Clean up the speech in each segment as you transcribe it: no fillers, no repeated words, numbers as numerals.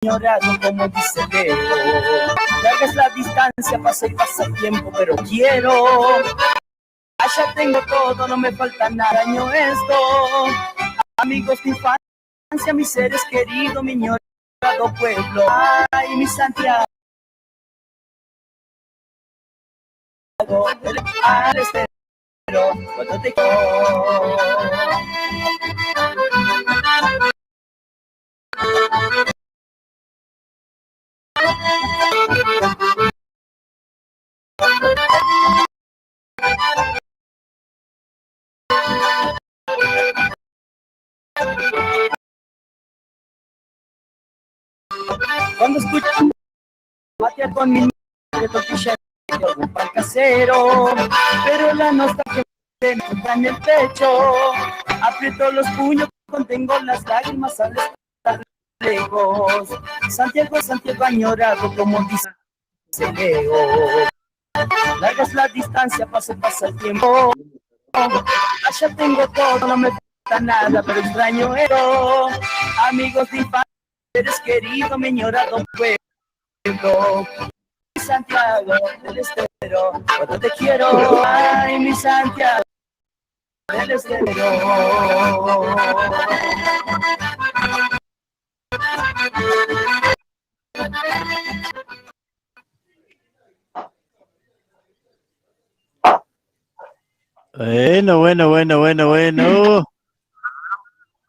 añorado, como dice Leo. Larga es la distancia, pasa y pasa el tiempo, pero quiero. Allá tengo todo, no me falta nada, año esto. Amigos de infancia, mis seres queridos, mi añorado pueblo. Ay, mi Santiago. Al estero, cuando te cuando escucho batear con mi de tortilla de pan casero, pero la nostalgia me entra en el pecho, aprieto los puños, contengo las lágrimas al estar lejos. Santiago, Santiago añorado, como dice Leo. Larga es la distancia, pasa el tiempo. Allá tengo todo, no me falta nada, pero extraño eso. Amigos de infancia, seres queridos, mi añorado pueblo. Mi Santiago del Estero, cuando te quiero, ay, mi Santiago del Estero.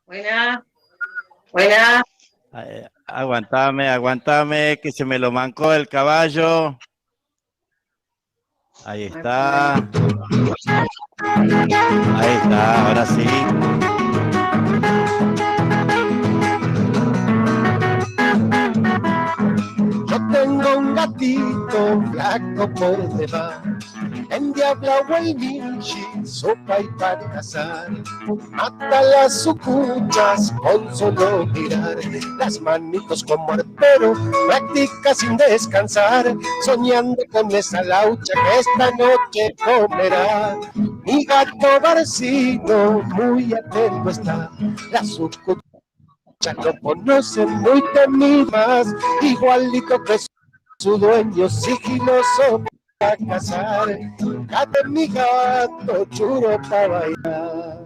Bueno. Buena. Aguantame, que se me lo mancó el caballo. Ahí está, ahora sí. Yo tengo un gatito flaco por demás, endiablado el vinchi, sopa y para cazar. Mata las sucuchas con solo mirar, las manitos como arpero, practica sin descansar, soñando con esa laucha que esta noche comerá. Mi gato Barcino muy atento está, la sucucha lo conocen muy temidas, igualito que su dueño sigiloso para cazar. Cate mi gato churo para bailar.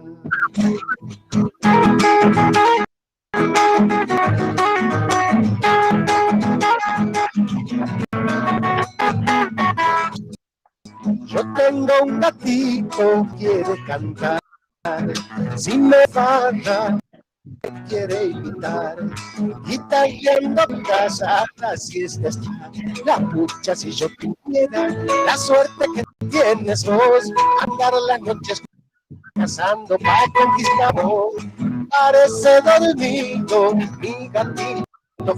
Yo tengo un gatito, quiere cantar, si me baja quiere imitar, y tallando casa así es está. La pucha, si yo tuviera la suerte que tienes vos, andar la noche cazando para conquistar vos. Parece dormido mi gatito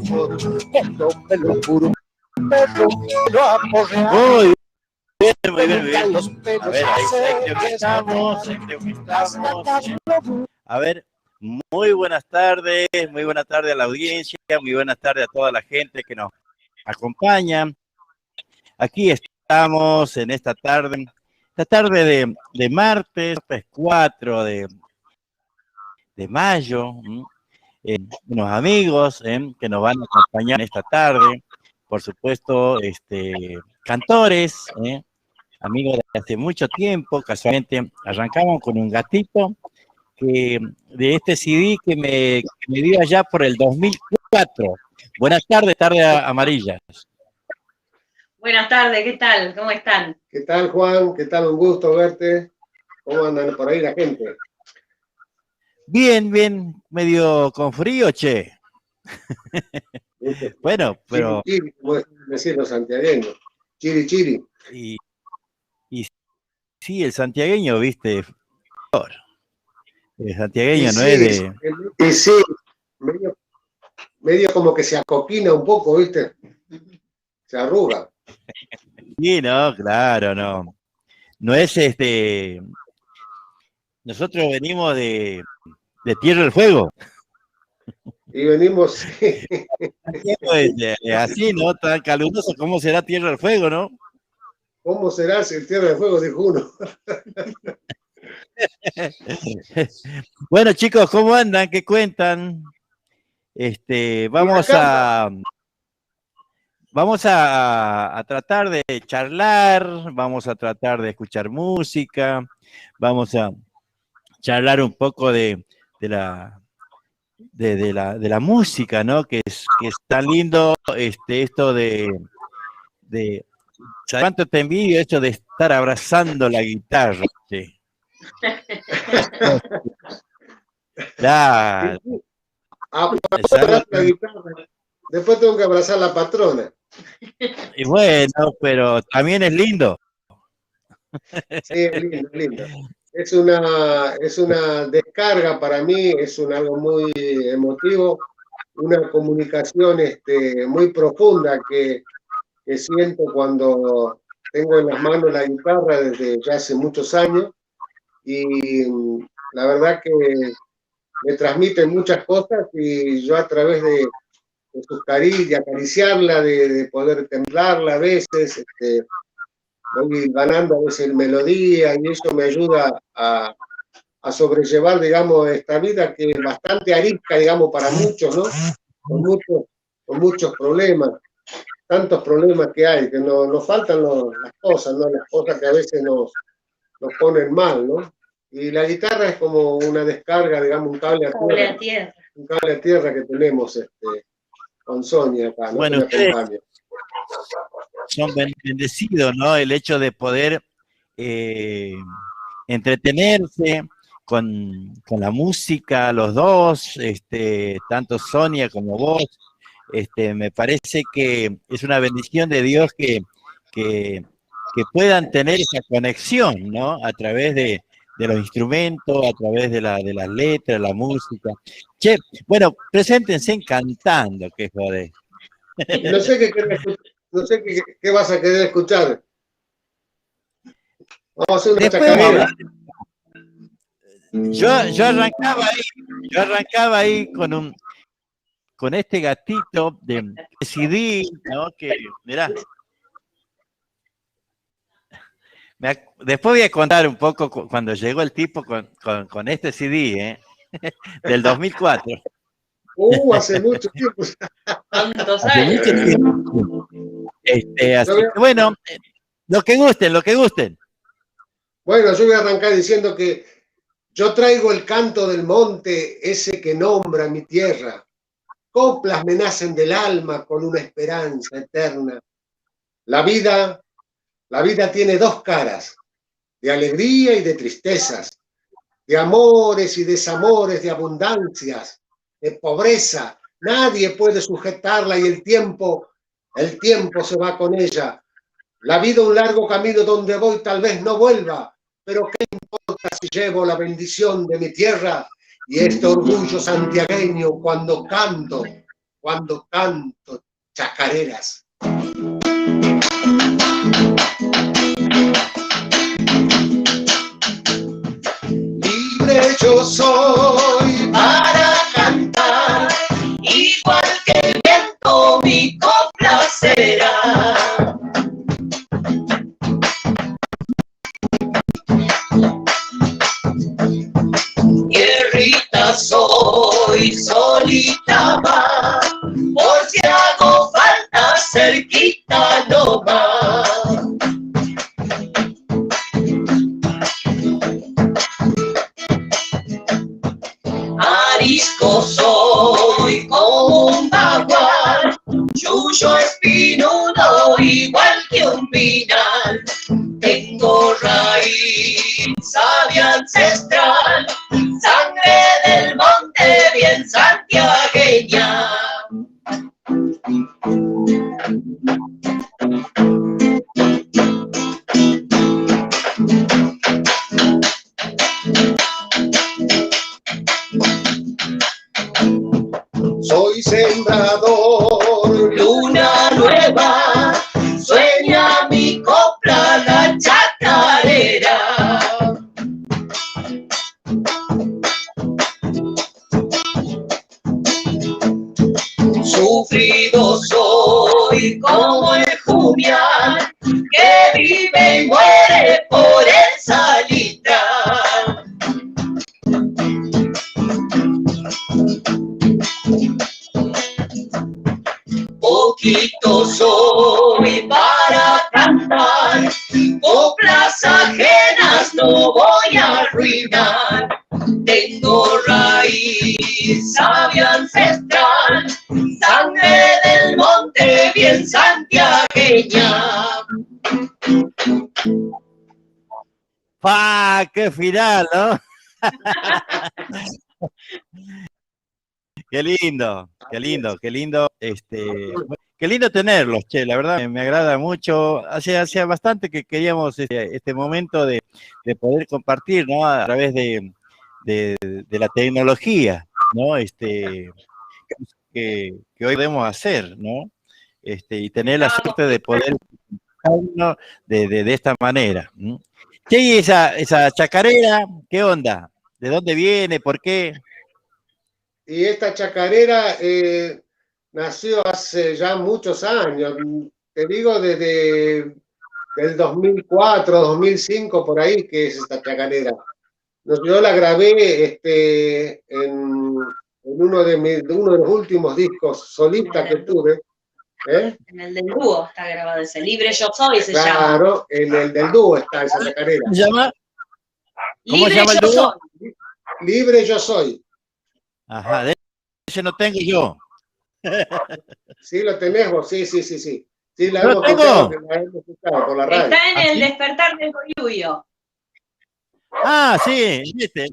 foro, que no me lo juro, pero lo aporrea. Muy bien. Los pelos A ver, ahí creo que estamos. A ver, muy buenas tardes a la audiencia, muy buenas tardes a toda la gente que nos acompaña. Aquí estamos en esta tarde de martes 4 de mayo, unos amigos que nos van a acompañar en esta tarde, por supuesto, cantores, amigos de hace mucho tiempo. Casualmente arrancamos con un gatito que de este CD que me dio allá por el 2004. Buenas tardes, tarde amarillas. Buenas tardes, ¿qué tal? ¿Cómo están? ¿Qué tal, Juan? ¿Qué tal? Un gusto verte. ¿Cómo andan por ahí la gente? Bien, medio con frío, che. Bueno, pero... Chiri, como decir los santiagueños. Chiri. Y sí, el santiagueño, viste, el santiagueño no es de... Y sí, medio como que se acoquina un poco, viste. Se arruga. Sí, no, claro, no. No es Nosotros venimos de Tierra del Fuego. Y venimos... Así, ¿no? Tan caluroso, ¿cómo será Tierra del Fuego, no? ¿Cómo será si el Tierra del Fuego dijo uno? Bueno, chicos, ¿cómo andan? ¿Qué cuentan? Vamos a tratar de charlar, vamos a tratar de escuchar música, vamos a charlar un poco de la música, ¿no? Que es tan lindo esto de cuánto te envidio esto de estar abrazando la guitarra. Sí. Claro. Abrazar la guitarra. Después tengo que abrazar la patrona. Y bueno, pero también es lindo. Sí, es lindo, es lindo. Es una descarga para mí, es algo muy emotivo, una comunicación muy profunda que siento cuando tengo en las manos la guitarra desde ya hace muchos años, y la verdad que me transmiten muchas cosas, y yo a través de sus caricias, de acariciarla, de poder templarla a veces, voy ganando a veces muchas y eso me ayuda a sobrellevar, digamos, esta vida que es bastante arisca, digamos, para muchos, ¿no? Con muchos problemas, tantos problemas que hay, que nos faltan las cosas, ¿no? Las cosas que a veces nos ponen mal, ¿no? Y la guitarra es como una descarga, digamos, un cable a tierra. Un cable a tierra que tenemos con Sonia acá, ¿no? Bueno, ustedes son bendecidos, ¿no? El hecho de poder entretenerse con la música, los dos, tanto Sonia como vos. Me parece que es una bendición de Dios que puedan tener esa conexión, ¿no? A través de los instrumentos, a través de las letras, la música. Che, bueno, preséntense cantando, que joder. No sé qué querés escuchar. No sé qué vas a querer escuchar. Vamos a hacer una chacarera. Yo arrancaba ahí con este gatito de CD, ¿no? Que, mirá. Después voy a contar un poco cuando llegó el tipo con este CD, del 2004. Hace mucho tiempo. ¿Cuántos años? Hace mucho tiempo. Así que, bueno, lo que gusten. Bueno, yo voy a arrancar diciendo que yo traigo el canto del monte, ese que nombra mi tierra. Coplas me nacen del alma con una esperanza eterna. La vida tiene dos caras, de alegría y de tristezas, de amores y desamores, de abundancias, de pobreza. Nadie puede sujetarla y el tiempo se va con ella. La vida un largo camino donde voy tal vez no vuelva, pero ¿qué importa si llevo la bendición de mi tierra y este orgullo santiagueño cuando canto chacareras? Libre yo soy para cantar, igual que el viento mi copla será. Tierrita soy, solita va, por si hago falta cerquita no va. Arisco soy como un bagual, yuyo espinudo igual que un pinal. Tengo raíz sabia ancestral, sangre del monte bien santiagueña. Soy sembrador, luna nueva, sueña mi copla la chacarera. Sufrido soy como el jumial, que vive y muere por el salitral. poquito soy para cantar, coplas ajenas no voy a arruinar. Tengo raíz sabia ancestral, sangre del monte bien santiagueña. ¡Pa! ¡Qué final, ¿no? Qué lindo, qué lindo, qué lindo, qué lindo tenerlos, che, la verdad me agrada mucho. Hacía bastante que queríamos este momento de poder compartir, ¿no? A través de la tecnología, ¿no? Que hoy podemos hacer, ¿no? Y tener la suerte de poder comunicarnos de esta manera. ¿No? Che, ¿y esa chacarera, qué onda? ¿De dónde viene? ¿Por qué? Y esta chacarera nació hace ya muchos años, te digo desde el 2004, 2005, por ahí, que es esta chacarera. Yo la grabé en uno de los últimos discos solistas que tuve. En el del dúo está grabado ese, Libre Yo Soy se llama. Claro, en el del dúo está esa chacarera. ¿Cómo se llama? ¿Cómo Libre se llama el Yo dúo? Soy. Libre Yo Soy. Ajá, de ese no tengo yo. Sí, lo tenés vos, sí. Sí, la ¿Lo hemos tengo? escuchado por la radio. Está en ¿Ah, el sí? Despertar del Coyuyo. Ah, sí, en este.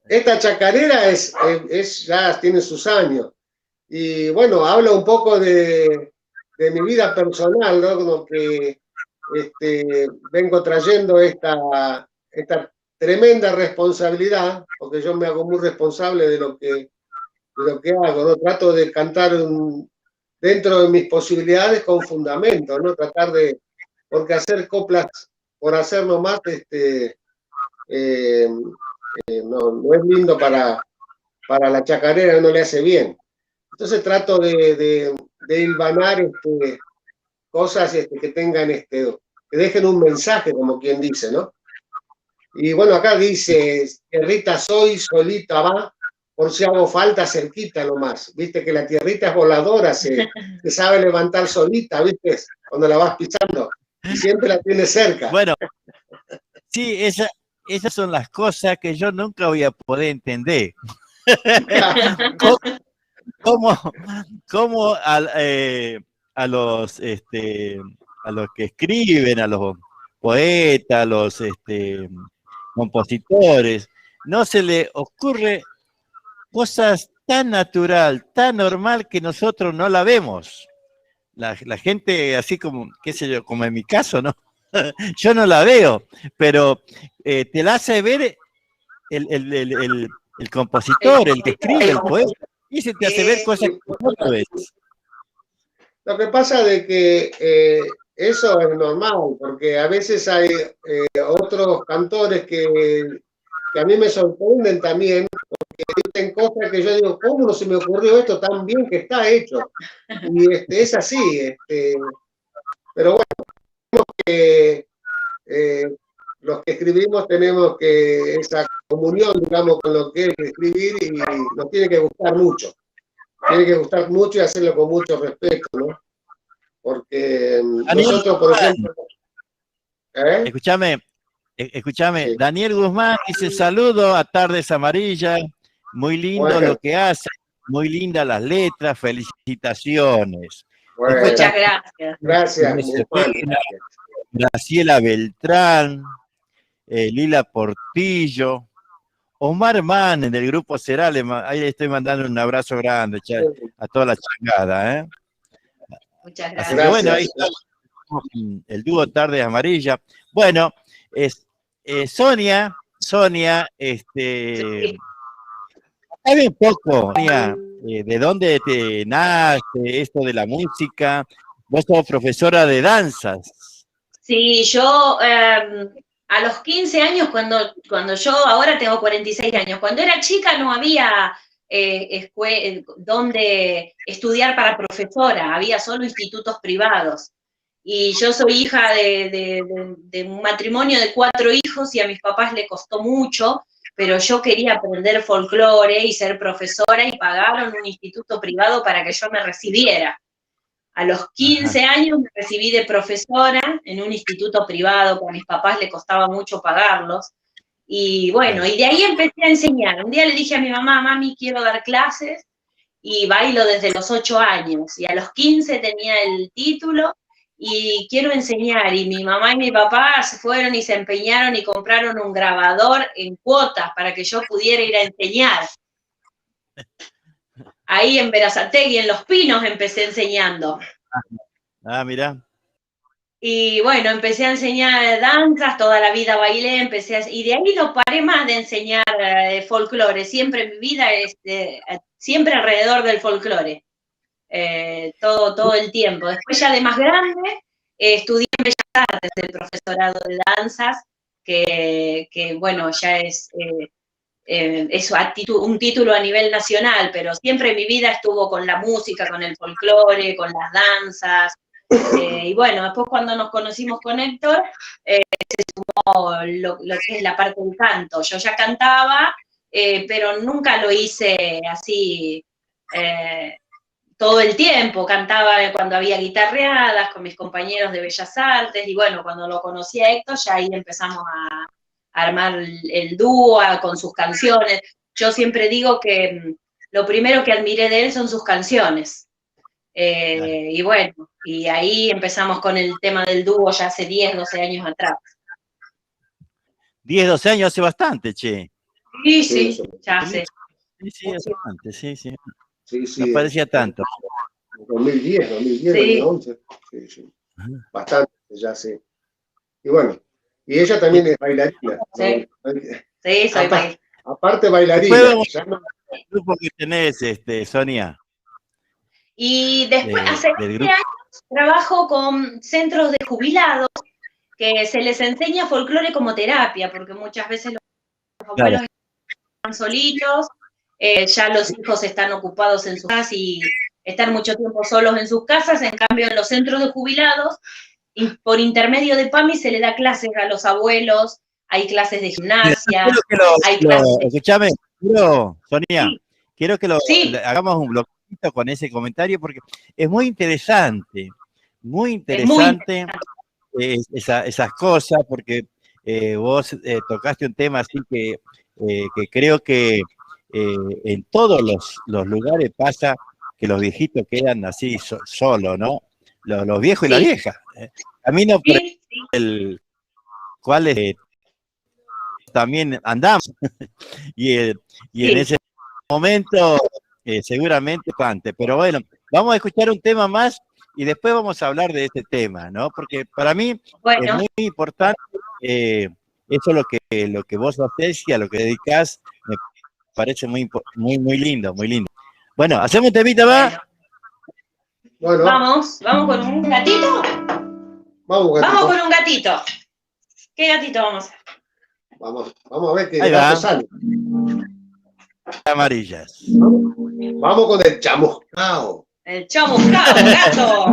Esta chacarera ya tiene sus años. Y bueno, habla un poco de mi vida personal, ¿no? Como que vengo trayendo esta tremenda responsabilidad, porque yo me hago muy responsable de lo que hago, ¿no? Trato de cantar dentro de mis posibilidades con fundamento, ¿no? Tratar de, porque hacer coplas por hacer nomás, no es lindo para la chacarera, no le hace bien. Entonces trato de hilvanar cosas que tengan, que dejen un mensaje, como quien dice, ¿no? Y bueno, acá dice, tierrita soy, solita va, por si hago falta, cerquita nomás. Viste que la tierrita es voladora, se sabe levantar solita, ¿viste? Cuando la vas pisando, y siempre la tienes cerca. Bueno, sí, esas son las cosas que yo nunca voy a poder entender. ¿Cómo a los que escriben, a los poetas, a los compositores, no se le ocurre cosas tan natural, tan normal que nosotros no la vemos? La gente así como, qué sé yo, como en mi caso, ¿no? Yo no la veo, pero te la hace ver el compositor, el que escribe, el poeta, y se te hace ver cosas que no ves. Lo que pasa de que eso es normal, porque a veces hay otros cantores que a mí me sorprenden también, porque dicen cosas que yo digo, ¿cómo no se me ocurrió esto tan bien que está hecho? Y es así, pero bueno, los que escribimos tenemos que esa comunión, digamos, con lo que es escribir y nos tiene que gustar mucho. Tiene que gustar mucho y hacerlo con mucho respeto, ¿no? Porque nosotros, por ejemplo... Escúchame, Sí. Daniel Guzmán dice, saludo a Tardes Amarillas, muy lindo Bueno. lo que hace, muy lindas las letras, felicitaciones. Bueno, Muchas gracias. gracias. Graciela Beltrán, Lila Portillo, Omar Mann del grupo Serale, ahí le estoy mandando un abrazo grande a toda la changada, ¿eh? Muchas Así gracias. que bueno, ahí está el dúo Tardes Amarillas. Bueno, Sonia, Sí. sabe un poco, Sonia, de dónde te nace esto de la música. Vos sos profesora de danzas. Sí, yo a los 15 años, cuando yo, ahora tengo 46 años, cuando era chica no había donde estudiar para profesora, había solo institutos privados. Y yo soy hija de un matrimonio de 4 hijos y a mis papás le costó mucho, pero yo quería aprender folclore y ser profesora y pagaron un instituto privado para que yo me recibiera. A los 15 años me recibí de profesora en un instituto privado, que a mis papás les costaba mucho pagarlos. Y bueno, y de ahí empecé a enseñar. Un día le dije a mi mamá, mami, quiero dar clases, y bailo desde los 8 años. Y a los 15 tenía el título, y quiero enseñar. Y mi mamá y mi papá se fueron y se empeñaron y compraron un grabador en cuotas para que yo pudiera ir a enseñar. Ahí en Berazategui, en Los Pinos, empecé enseñando. Mirá. Y bueno, empecé a enseñar danzas, toda la vida bailé, y de ahí no paré más de enseñar folclore. Siempre mi vida es siempre alrededor del folclore, todo el tiempo. Después ya de más grande, estudié en Bellas Artes el profesorado de danzas, que bueno, ya es un título a nivel nacional, pero siempre mi vida estuvo con la música, con el folclore, con las danzas. Y bueno, después cuando nos conocimos con Héctor, se sumó lo que es la parte del canto. Yo ya cantaba, pero nunca lo hice así todo el tiempo. Cantaba cuando había guitarreadas con mis compañeros de Bellas Artes, y bueno, cuando lo conocí a Héctor, ya ahí empezamos a armar el dúo con sus canciones. Yo siempre digo que lo primero que admiré de él son sus canciones. Y bueno, y ahí empezamos con el tema del dúo ya hace 10, 12 años atrás. 10, 12 años hace bastante, che. Sí, ya hace. Sí, hace bastante, sí. Sí. No parecía tanto. 2010, Sí. 2011. Sí. Bastante, ya sé. Y bueno, y ella también es bailarina. Sí, ¿no? soy bailarina. Aparte bailarina. ¿El grupo que tenés, Sonia? Y después, hace 20 años, trabajo con centros de jubilados que se les enseña folclore como terapia, porque muchas veces los abuelos están solitos, ya los hijos están ocupados en sus casas y están mucho tiempo solos en sus casas. En cambio, en los centros de jubilados, y por intermedio de PAMI, se le da clases a los abuelos, hay clases de gimnasia, hay clases... Escuchame, Sonia, quiero que hagamos un bloqueo con ese comentario, porque es muy interesante esas cosas, porque vos tocaste un tema así que creo que en todos los lugares pasa que los viejitos quedan así solos, ¿no? Los viejos y las viejas. Camino por el cual también andamos y en ese momento seguramente bastante, pero bueno, vamos a escuchar un tema más y después vamos a hablar de este tema, ¿no? Porque para mí es muy importante eso lo que vos hacés y a lo que dedicás, me parece muy lindo, muy lindo. Bueno, ¿hacemos un temita más? Bueno. Vamos con un gatito. Vamos con un gatito. ¿Qué gatito vamos a hacer? Vamos a ver qué gato sale. Amarillas. Vamos con el chamuscao. El chamuscao, gato.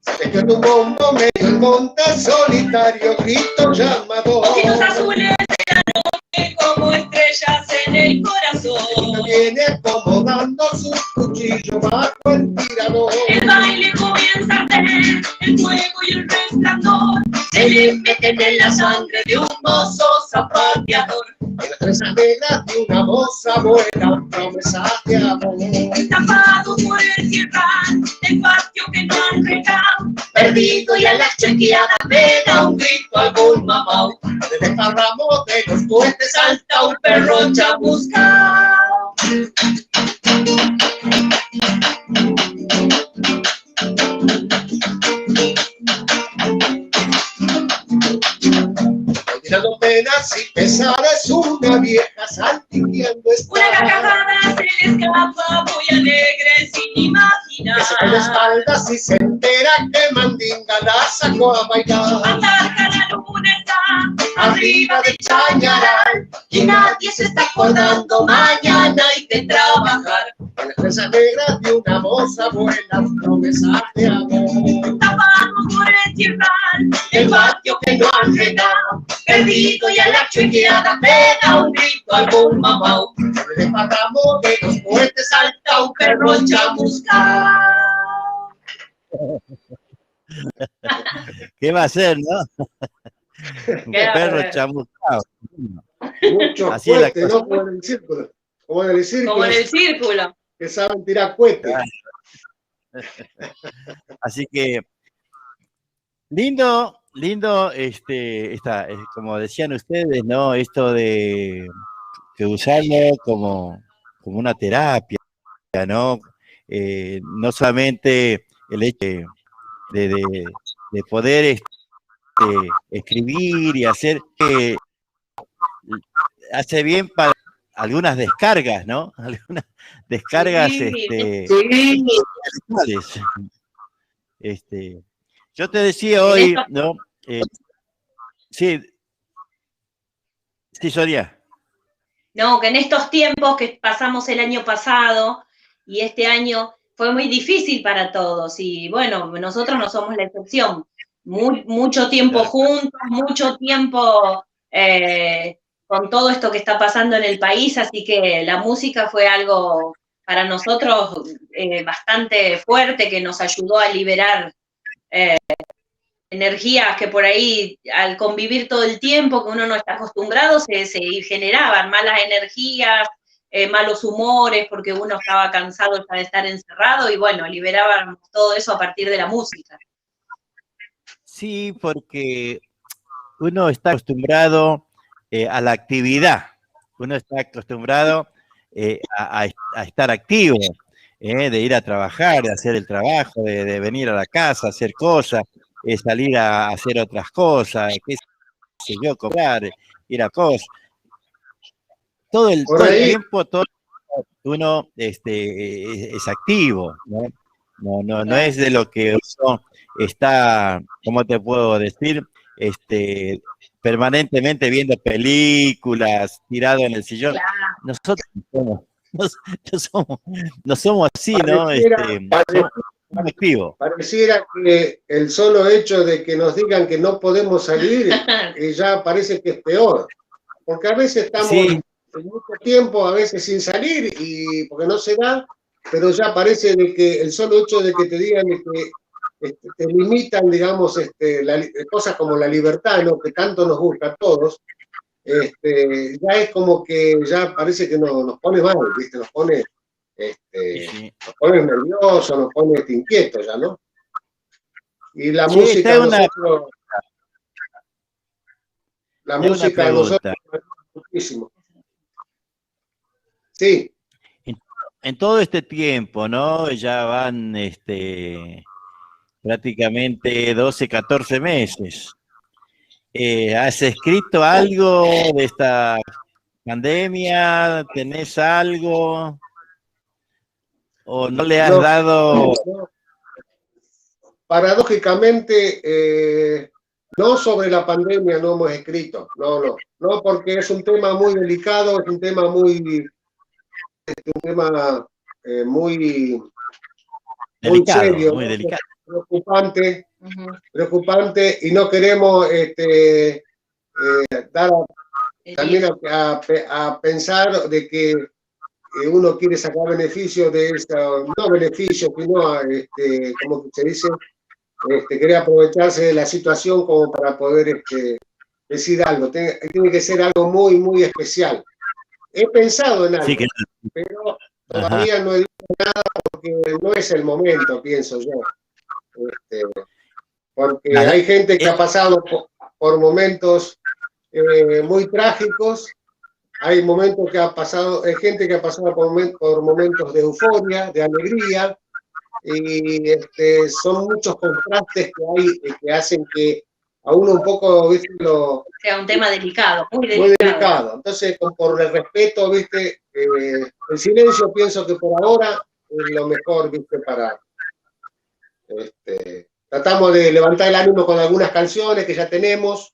Se quedó un bombo medio el monte solitario, grito llamador. Ojitos azules de la noche como estrellas en el corazón. Viene acomodando su cuchillo bajo el tirador. El baile comienza a tener el fuego y el resplandor. Se le meten en la sangre de un mozo zapateador. En las trenzas negras de una moza buena, promesa de amor. Tapados por el tierral del patio que no han regado. Perdido y a la chequeada me da un grito algún mamau. Desde el ramo de los puentes salta un perro chamuscao. Tirando penas y pesares, una vieja saltilleando está. Una carcajada se le escapa, muy alegre sin imaginar. Que se cae de espaldas y se entera que Mandinga la sacó a bailar. Ataca la luna está arriba de Chañaral y nadie se está acordando, mañana hay que trabajar. En las trenzas negras de una moza cosas buenas, promesas de amor. Tapamos por el tierral, el patio que no han regado, el grito y a la chiqueada pega un grito algún mamau. Le pagamos de los Fuerte salta un perro chamuscado. ¿Qué va a hacer, no? Un Qué perro bárbaro. chamuscado. muchos Así es la cohetes, cosa. ¿no? Como en el círculo. Como en el círculo, Como en el círculo. que saben tirar cohetes. Así que lindo, como decían ustedes, ¿no? Esto de que usarlo como una terapia, ¿no? No solamente el hecho de poder escribir y hacer, hace bien para algunas descargas, ¿no? Algunas descargas Sí. intelectuales. Yo te decía hoy, ¿no? Sí, Sonia. No, que en estos tiempos que pasamos el año pasado y este año fue muy difícil para todos y bueno, nosotros no somos la excepción. Mucho tiempo Claro. juntos, mucho tiempo con todo esto que está pasando en el país, así que la música fue algo para nosotros bastante fuerte que nos ayudó a liberar energías que por ahí, al convivir todo el tiempo, que uno no está acostumbrado, se generaban malas energías, malos humores, porque uno estaba cansado ya de estar encerrado, y bueno, liberábamos todo eso a partir de la música. Sí, porque uno está acostumbrado a la actividad, uno está acostumbrado a estar activo, de ir a trabajar, de hacer el trabajo, de venir a la casa, hacer cosas, salir a hacer otras cosas, qué sé yo, comprar, ir a cosas. Todo el tiempo, uno es activo, ¿no? No es de lo que uno está, ¿cómo te puedo decir? Permanentemente viendo películas, tirado en el sillón. Claro. Nosotros no somos así, ¿no? Somos activos. Pareciera que el solo hecho de que nos digan que no podemos salir ya parece que es peor. Porque a veces estamos Sí. mucho tiempo, a veces sin salir, y porque no se da, pero ya parece de que el solo hecho de que te digan de que te limitan, digamos, cosas como la libertad, ¿no? Que tanto nos gusta a todos, ya es como que ya parece que nos pone mal, ¿viste? Nos pone nerviosos, nos pone inquietos ya, ¿no? Y la música a nosotros, muchísimo. Sí. En todo este tiempo, ¿no? Ya van prácticamente 12, 14 meses. ¿Has escrito algo de esta pandemia? ¿Tenés algo? ¿O no le has dado? No. Paradójicamente, no sobre la pandemia no hemos escrito, no, porque es un tema muy delicado, es un tema muy Delicado, serio, muy delicado. preocupante, y no queremos dar también a pensar de que uno quiere sacar beneficio de esto, no beneficio, sino, como se dice, quiere aprovecharse de la situación como para poder decir algo. Tiene que ser algo muy, muy especial. He pensado en algo, sí, pero todavía no he dicho nada porque no es el momento, pienso yo. Porque hay gente que ha pasado por momentos muy trágicos, hay momentos que hay gente que ha pasado por momentos de euforia, de alegría, y son muchos contrastes que hay que hacen que a uno un poco, ¿viste? Sea un tema delicado, muy delicado. Entonces, por el respeto, ¿viste? El silencio pienso que por ahora es lo mejor, ¿viste? Para tratamos de levantar el ánimo con algunas canciones que ya tenemos.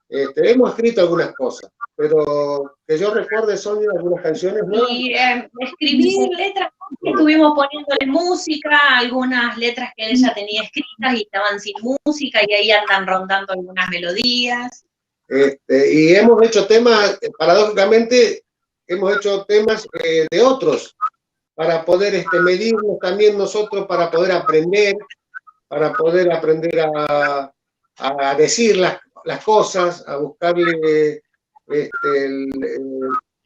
Hemos escrito algunas cosas, pero que yo recuerde son algunas canciones, ¿no? Y escribir letras estuvimos poniéndole música, algunas letras que ella tenía escritas y estaban sin música, y ahí andan rondando algunas melodías. Y hemos hecho temas, paradójicamente, hemos hecho temas de otros, para poder medirnos también nosotros, para poder aprender a decir las cosas, a buscarle,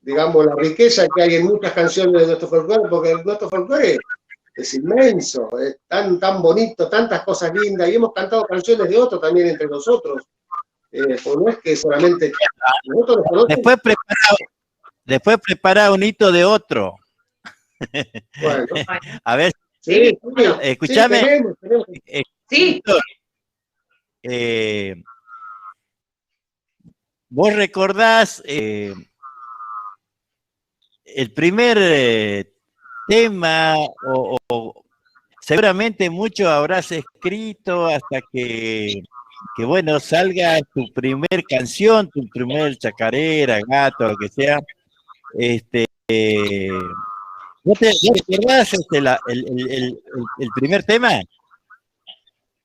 digamos, la riqueza que hay en muchas canciones de nuestro folclore, porque nuestro folclore es inmenso, es tan bonito, tantas cosas lindas, y hemos cantado canciones de otros también entre nosotros. Pues no es que solamente nosotros nos conocemos. Después prepara un hito de otro. Bueno, a ver, sí, escúchame. Sí, tenemos. ¿Vos recordás el primer tema o seguramente mucho habrás escrito hasta que bueno, salga tu primer canción, tu primer chacarera, gato, lo que sea? ¿No recordás el primer tema?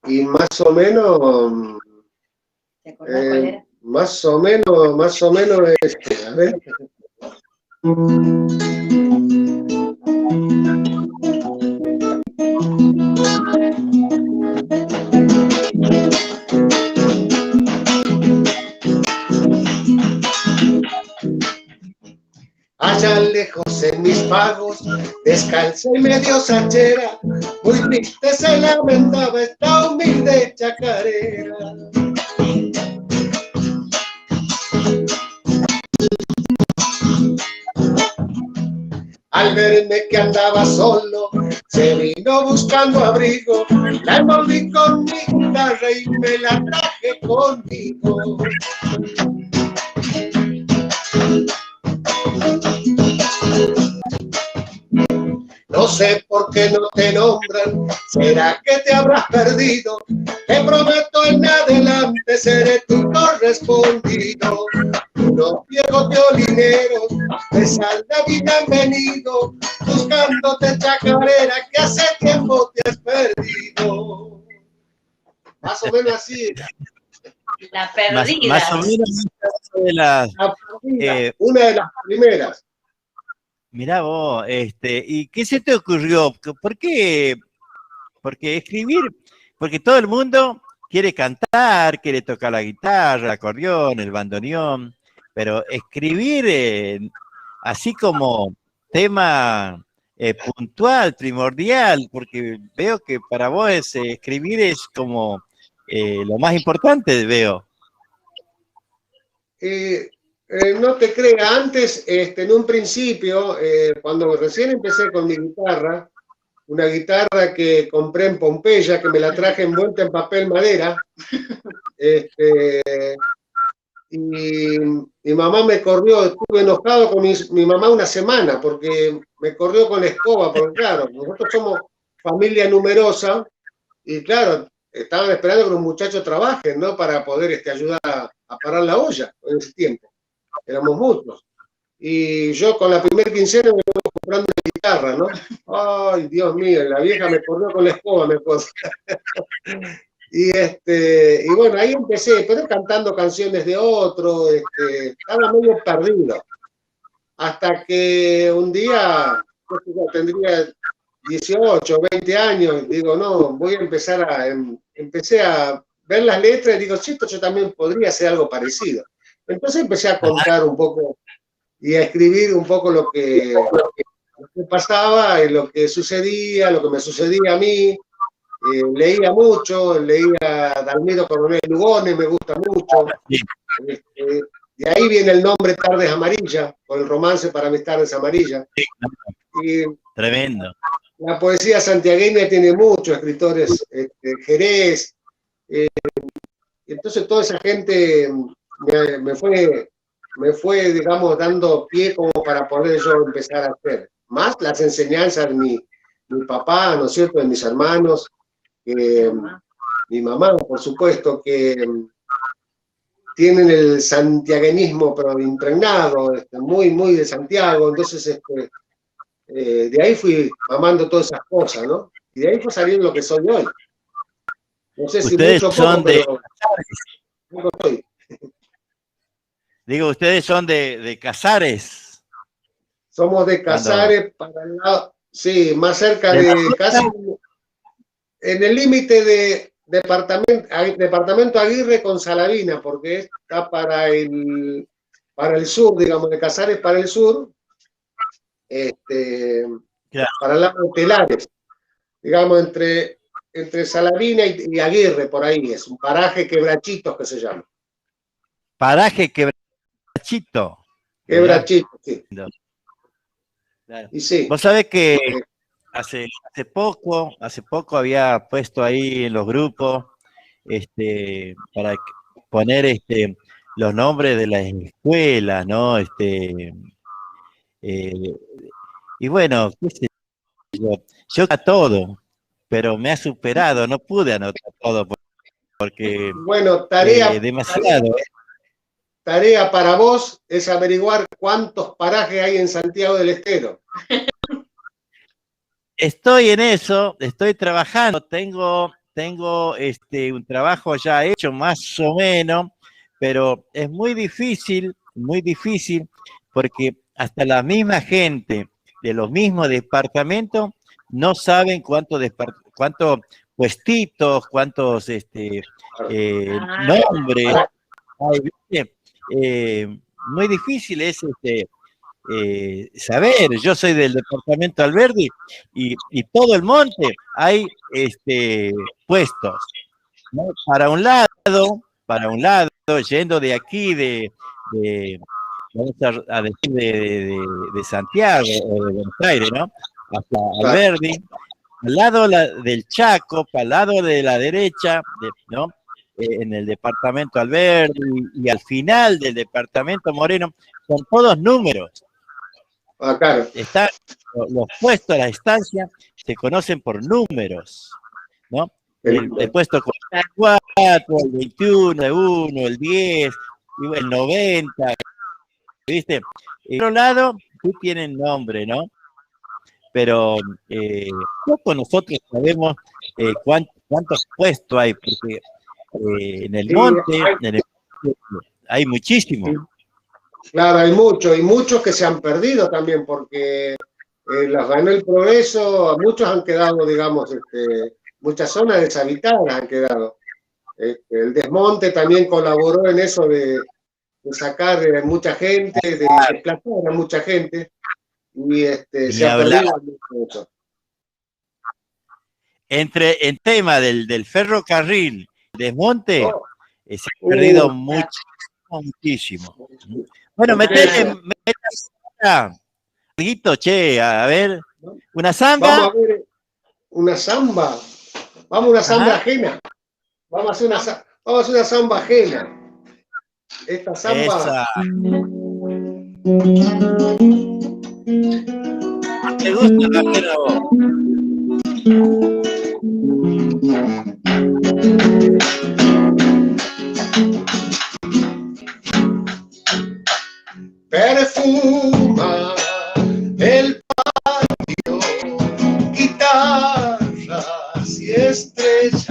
Y más o menos, ¿Te acordás cuál era? más o menos, a ver. Allá lejos en mis pagos, descalza y medio sachera, muy triste se lamentaba esta humilde chacarera. Al verme que andaba solo, se vino buscando abrigo, la envolví con mi guitarra y me la traje conmigo. No sé por qué no te nombran, será que te habrás perdido. Te prometo en adelante seré tu correspondido. Unos viejos violineros te saldrán bienvenido, buscándote chacarera que hace tiempo te has perdido. Más o menos así. La perdida. Más o menos una de las primeras. Mirá vos, ¿y qué se te ocurrió? ¿Por qué? Porque escribir, porque todo el mundo quiere cantar, quiere tocar la guitarra, el acordeón, el bandoneón, pero escribir así como tema puntual, primordial, porque veo que para vos escribir es como lo más importante, veo. No te creas, antes, en un principio, cuando recién empecé con mi guitarra, una guitarra que compré en Pompeya, que me la traje envuelta en papel madera, y mi mamá me corrió, estuve enojado con mi mamá una semana, porque me corrió con la escoba, porque claro, nosotros somos familia numerosa, y claro, estaban esperando que los muchachos trabajen, ¿no? Para poder ayudar a parar la olla en ese tiempo. Éramos muchos. Y yo con la primera quincena me iba comprando una guitarra, ¿no? Ay, Dios mío, la vieja me corrió con la escoba, me puso. Y bueno, ahí empecé, pero cantando canciones de otro, estaba medio perdido. Hasta que un día, yo tendría 18, 20 años, digo, no, voy a empecé a ver las letras y digo, sí, yo también podría hacer algo parecido. Entonces empecé a contar un poco y a escribir un poco lo que pasaba y lo que sucedía, lo que me sucedía a mí. Leía mucho, leía Dalmiro Coronel Lugones, me gusta mucho. De ahí viene el nombre Tardes Amarillas, por el romance Para mis tardes amarillas. Y tremendo. La poesía santiagueña tiene muchos escritores, Jerez. Entonces toda esa gente me fue, digamos, dando pie como para poder yo empezar a hacer. Más las enseñanzas de mi papá, ¿no es cierto?, de mis hermanos, mi mamá, por supuesto, que tienen el santiagueñismo pero impregnado, muy, muy de Santiago. Entonces, de ahí fui mamando todas esas cosas, ¿no? Y de ahí fue saliendo lo que soy hoy. No sé si Ustedes mucho o son poco, de pero poco soy. Digo, ustedes son de Casares. Somos de Casares para el lado, sí, más cerca ¿De la de casi en el límite de departamento Aguirre con Salavina, porque está para el sur, digamos, de Casares para el sur, Claro. para el lado de Telares, digamos, entre Salavina y Aguirre, por ahí, es un paraje Quebrachitos que se llama. Paraje Quebrachito. Quebrachitos, sí. Claro. Y sí. Vos sabés que hace poco había puesto ahí en los grupos para poner los nombres de las escuelas, ¿no? Y bueno, qué sé yo a todo, pero me ha superado, no pude anotar todo porque Bueno, tarea demasiado. Tarea para vos es averiguar cuántos parajes hay en Santiago del Estero. Estoy en eso, estoy trabajando, tengo un trabajo ya hecho más o menos, pero es muy difícil, porque hasta la misma gente de los mismos departamentos no saben cuántos puestitos, cuántos nombres hay, ¿viste? Muy difícil es saber. Yo soy del departamento Alberdi y todo el monte hay puestos, ¿no? Para un lado, yendo de aquí vamos a decir de Santiago o de Buenos Aires, ¿no? Hasta Alberdi, al lado del Chaco, para el lado de la derecha, ¿no? En el departamento Alberdi y al final del departamento Moreno, son todos números. Claro. Los puestos a la estancia se conocen por números, ¿no? El puesto 44, el 21, el 1, el 10, el 90, ¿viste? Por otro lado, sí tienen nombre, ¿no? Pero poco nosotros sabemos cuántos puestos hay, porque en el monte hay muchísimos. Claro, hay muchos, y muchos que se han perdido también, porque las ganó el progreso, muchos han quedado, digamos, muchas zonas deshabitadas han quedado. El desmonte también colaboró en eso de sacar mucha gente, de desplazar a mucha gente, y se ha perdido mucho. En tema del ferrocarril, desmonte, se ha perdido muchísimo. Bueno, metete che, a ver, una zanga. Vamos a ver una samba. Vamos a una samba ajena. Vamos a hacer una samba ajena. Esta samba. ¿Te gusta, pero? Perfuma el patio, guitarras y estrellas.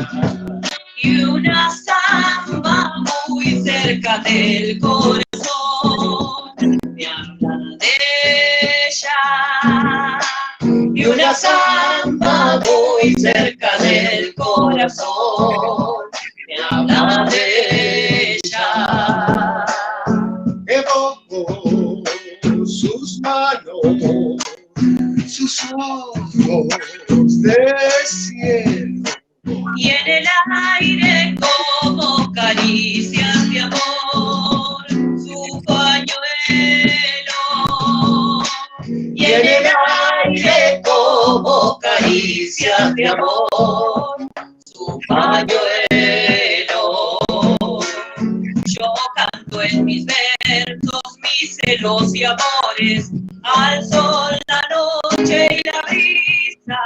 Y una samba muy cerca del corazón me habla de ella. Y una samba muy cerca del corazón me habla de ella. Evoco sus manos, sus ojos de cielo. Y en el aire como caricias de amor, su pañuelo. Y en el aire como caricias de amor, su pañuelo. Yo canto en mis versos mis celos y amores, al sol, la noche y la brisa.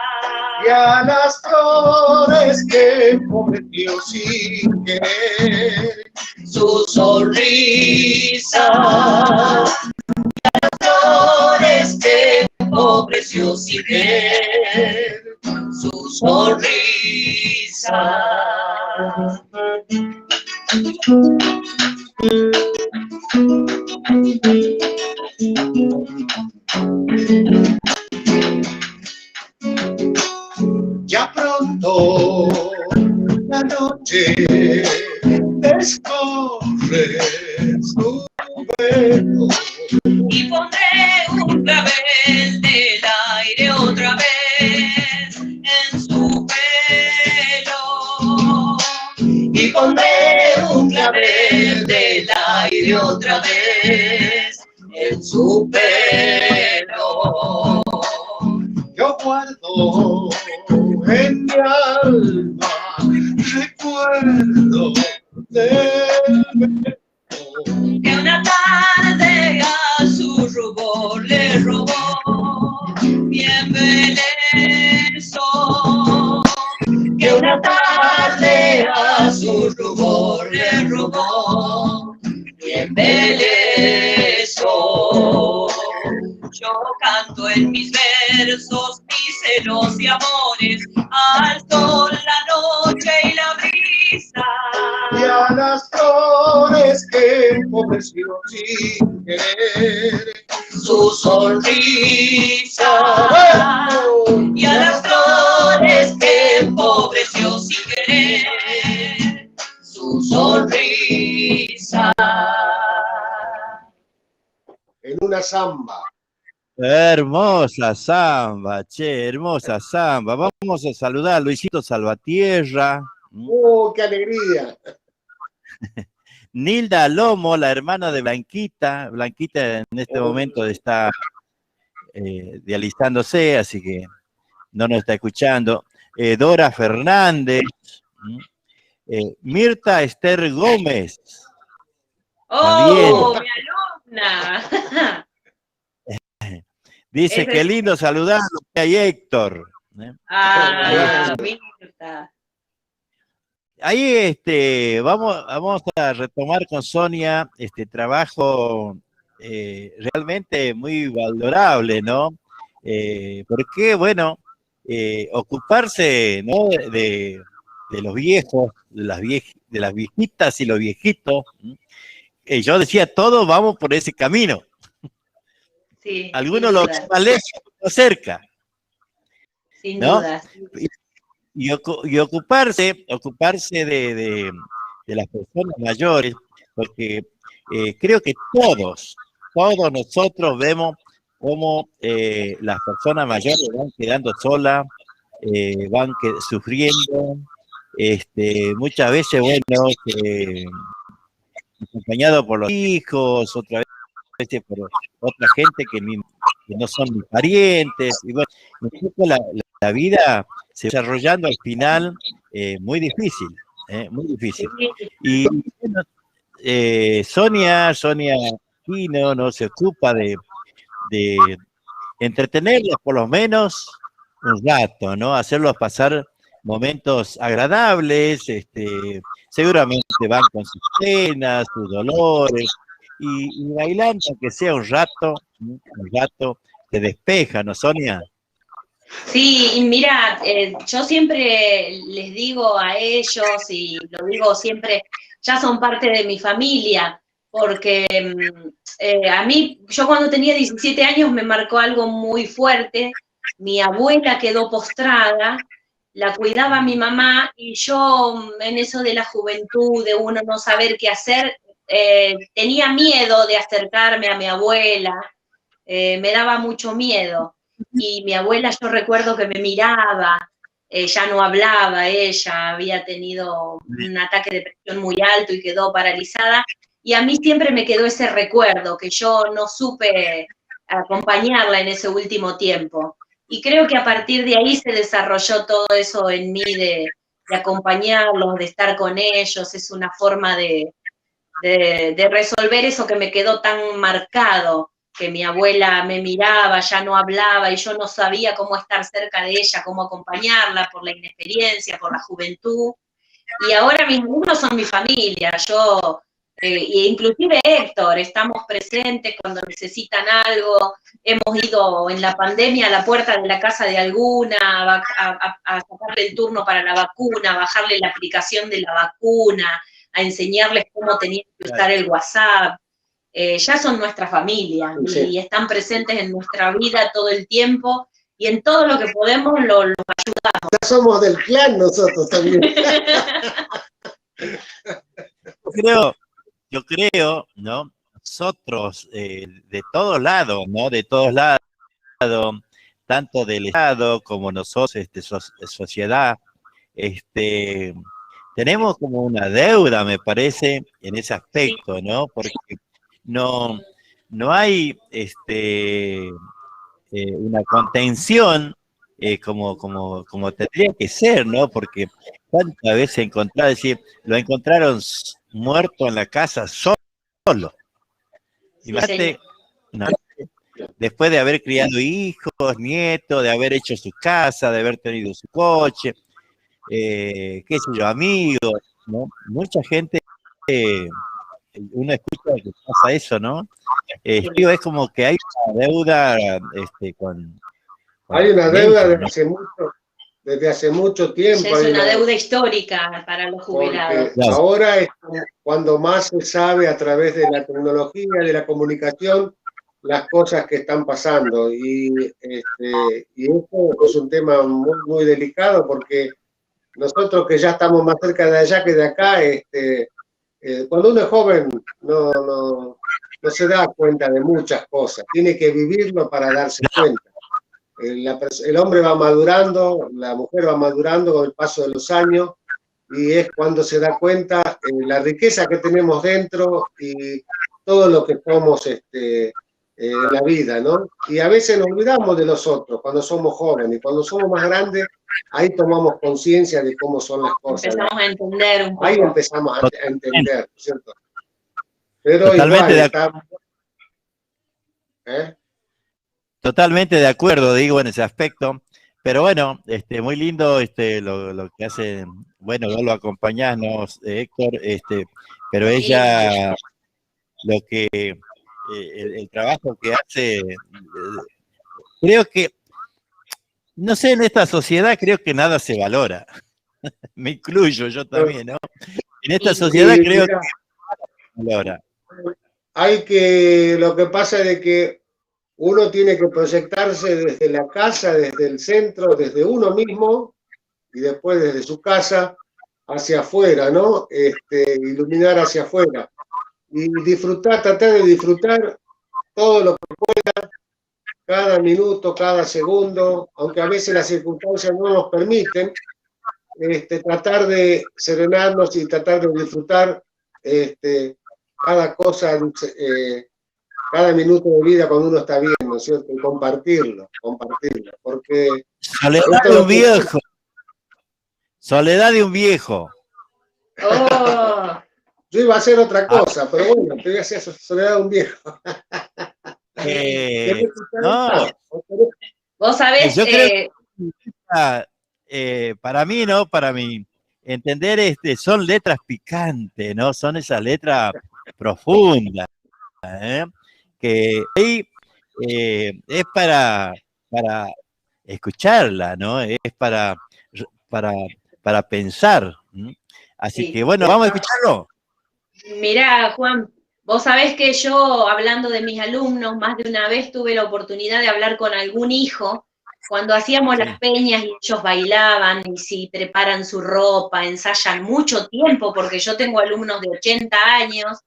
Y a las flores que prometió sin querer su sonrisa. Y a las flores que ofreció empobreció sin querer su sonrisa. Ya pronto la noche descorre su velo Y pondré un clavel del aire otra vez en su pelo. Y pondré un clavel del aire otra vez en su pelo. yo guardo en mi alma recuerdo del beso Que una tarde a su rubor le robó bien beleso. Que una tarde a su rubor le robó bien beleso. Yo canto en mis versos mis celos y amores al sol, la noche y la brisa. y a las flores que empobreció sin querer Su sonrisa. Y a las flores que empobreció sin querer su sonrisa. en una samba. Hermosa samba, che, hermosa samba. Vamos a saludar a Luisito Salvatierra, ¡Oh, qué alegría! Nilda Lomo, la hermana de Blanquita. Blanquita en este momento está dializándose, así que no nos está escuchando. Dora Fernández, Mirta Esther Gómez. ¡Oh, mi alumna! Dice que lindo saludarlo a Héctor. Ah, Mirta. Ahí vamos a retomar con Sonia este trabajo realmente muy valorable, ¿no? Porque, bueno, ocuparse, ¿no? de los viejos, de las viejitas y los viejitos. Yo decía, todos vamos por ese camino. Sí, Algunos lo más lejos, otros cerca. Sin ¿no? duda. Y ocuparse de las personas mayores, porque creo que todos nosotros vemos cómo las personas mayores van quedando solas, sufriendo, muchas veces, bueno, acompañado por los hijos, otra vez por otra gente que no son mis parientes, y bueno, un poco la vida se va desarrollando al final muy difícil, muy difícil. Y bueno, Sonia Quino no se ocupa de entretenerlos por lo menos un rato, ¿no? Hacerlos pasar momentos agradables, seguramente van con sus penas, sus dolores, y bailando, aunque sea un rato, te despeja, ¿no, Sonia? Sí, y mira, yo siempre les digo a ellos, y lo digo siempre, ya son parte de mi familia, porque a mí, yo cuando tenía 17 años me marcó algo muy fuerte. Mi abuela quedó postrada, la cuidaba mi mamá, y yo en eso de la juventud, de uno no saber qué hacer, tenía miedo de acercarme a mi abuela, me daba mucho miedo. Y mi abuela, yo recuerdo que me miraba, ya no hablaba, ella había tenido un ataque de presión muy alto y quedó paralizada, y a mí siempre me quedó ese recuerdo, que yo no supe acompañarla en ese último tiempo. Y creo que a partir de ahí se desarrolló todo eso en mí de acompañarlos, de estar con ellos. Es una forma de resolver eso que me quedó tan marcado, que mi abuela me miraba, ya no hablaba, y yo no sabía cómo estar cerca de ella, cómo acompañarla por la inexperiencia, por la juventud. Y ahora mis alumnos son mi familia. Yo e inclusive Héctor, estamos presentes cuando necesitan algo, hemos ido en la pandemia a la puerta de la casa de alguna, a sacarle el turno para la vacuna, a bajarle la aplicación de la vacuna, a enseñarles cómo tenían que usar el WhatsApp. Ya son nuestra familia y están presentes en nuestra vida todo el tiempo y en todo lo que podemos los ayudamos. Ya somos del clan nosotros también. Yo creo, ¿no? Nosotros, de todos lados, ¿no? De todos lados, tanto del Estado como nosotros, sociedad, tenemos como una deuda, me parece, en ese aspecto, ¿no? Porque no hay una contención como tendría que ser, ¿no? Porque cuántas veces lo encontraron muerto en la casa solo. Imagínate, ¿no? Después de haber criado hijos, nietos, de haber hecho su casa, de haber tenido su coche, qué sé yo, amigos, ¿no? Mucha gente, uno escucha que pasa eso, ¿no? Digo, es como que hay una deuda con hay una deuda dentro, ¿no? desde hace mucho tiempo. Ya es una deuda histórica para los jubilados. Porque ahora es cuando más se sabe a través de la tecnología, de la comunicación, las cosas que están pasando. Y esto es un tema muy, muy delicado porque nosotros que ya estamos más cerca de allá que de acá, cuando uno es joven no se da cuenta de muchas cosas, tiene que vivirlo para darse cuenta. El hombre va madurando, la mujer va madurando con el paso de los años y es cuando se da cuenta la riqueza que tenemos dentro y todo lo que somos en la vida, ¿no? Y a veces nos olvidamos de los otros cuando somos jóvenes y cuando somos más grandes, ahí tomamos conciencia de cómo son las cosas. Empezamos a entender un poco. Ahí empezamos a entender, ¿cierto? Pero totalmente igual, totalmente de acuerdo, digo, en ese aspecto. Pero bueno, muy lindo lo que hace. Bueno, vos lo acompañás, ¿no, Héctor? Pero ella, lo que el trabajo que hace, creo que, no sé, en esta sociedad creo que nada se valora. Me incluyo yo también, ¿no? En esta sociedad creo que nada se valora. Lo que pasa es de que uno tiene que proyectarse desde la casa, desde el centro, desde uno mismo, y después desde su casa hacia afuera, ¿no? Iluminar hacia afuera. Y tratar de disfrutar todo lo que pueda, cada minuto, cada segundo, aunque a veces las circunstancias no nos permiten, tratar de serenarnos y tratar de disfrutar cada cosa, cada minuto de vida cuando uno está bien, ¿no es cierto? Y compartirlo, porque... Soledad de un viejo. Soledad de un viejo. Oh. Yo iba a hacer otra cosa, pero bueno, te voy a hacer soledad de un viejo. No. Vos sabés yo creo que para mí, ¿no? Para mi entender, son letras picantes, ¿no? Son esas letras profundas, que ahí es para escucharla, ¿no? Es para pensar. Así que bueno, vamos a escucharlo. Mirá, Juan, vos sabés que yo, hablando de mis alumnos, más de una vez tuve la oportunidad de hablar con algún hijo, cuando hacíamos las peñas y ellos bailaban, y si preparan su ropa, ensayan mucho tiempo, porque yo tengo alumnos de 80 años,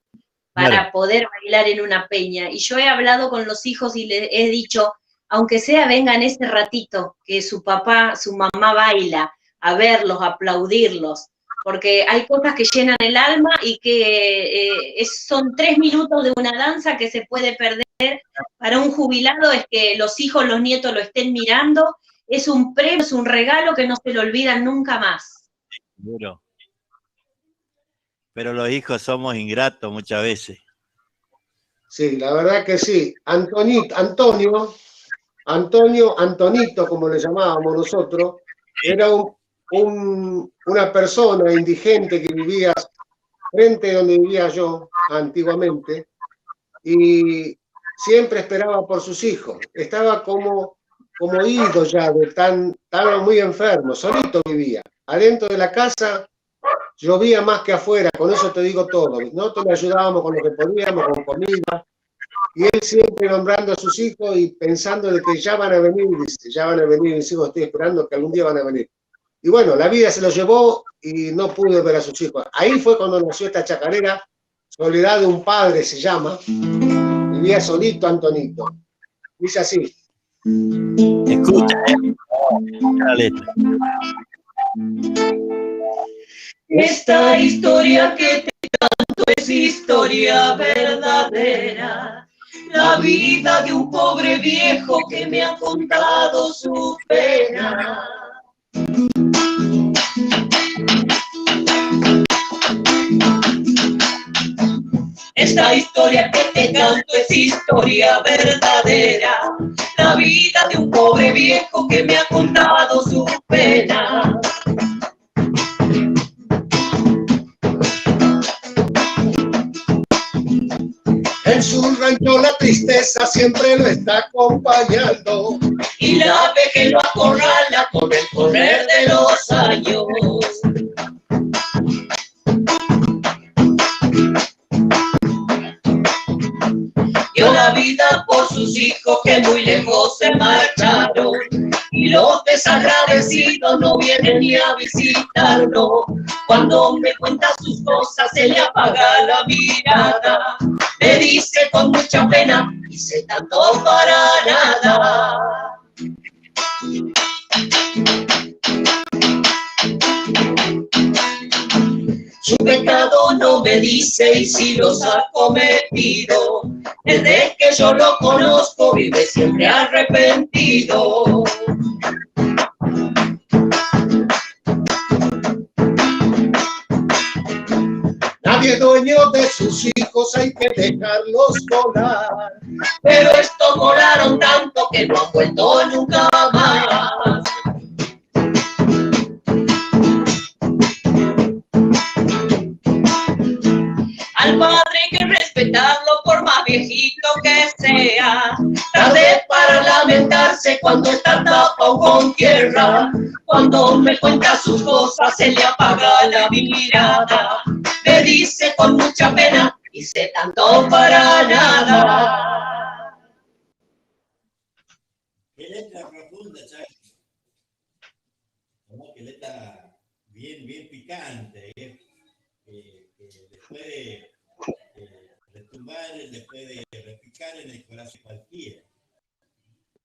para poder bailar en una peña. Y yo he hablado con los hijos y les he dicho, aunque sea vengan ese ratito que su papá, su mamá baila, a verlos, a aplaudirlos, porque hay cosas que llenan el alma y que son 3 minutos de una danza que se puede perder. Para un jubilado es que los hijos, los nietos lo estén mirando, es un premio, es un regalo que no se lo olvidan nunca más. Seguro. Pero los hijos somos ingratos muchas veces. Sí, la verdad que sí. Antonito, como le llamábamos nosotros, era una persona indigente que vivía frente de donde vivía yo antiguamente, y siempre esperaba por sus hijos. Estaba como ido ya, estaba muy enfermo, solito vivía. Adentro de la casa llovía más que afuera, con eso te digo todo. Nosotros le ayudábamos con lo que podíamos, con comida, y él siempre nombrando a sus hijos y pensando de que ya van a venir, dice, ya van a venir mis hijos, estoy esperando que algún día van a venir. Y bueno, la vida se lo llevó y no pude ver a sus hijos. Ahí fue cuando nació esta chacarera, Soledad de un padre se llama, vivía solito Antonito. Dice así. Escucha, la letra. Esta historia que te canto es historia verdadera, la vida de un pobre viejo que me ha contado su pena. Esta historia que te canto es historia verdadera, la vida de un pobre viejo que me ha contado su pena. En su rancho la tristeza siempre lo está acompañando, Y la vejez lo acorrala con el correr de los años. Dio la vida por sus hijos que muy lejos se marcharon, y los desagradecidos no vienen ni a visitarlo. Cuando me cuenta sus cosas se le apaga la mirada, me dice con mucha pena, hice tanto para nada. Su pecado no me dice y si los ha cometido, desde que yo lo conozco vive siempre arrepentido. nadie es dueño de sus hijos, hay que dejarlos volar. Pero estos volaron tanto que no han vuelto nunca más. Al padre hay que respetarlo por más viejito que sea. Tarde para lamentarse cuando está tapado con tierra. Cuando me cuenta sus cosas se le apaga la mirada. Me dice con mucha pena, hice tanto para nada. Qué letra profunda, ¿sabes? ¿No? Qué letra bien picante, que le puede retumbar, le puede repicar en el corazón cualquiera.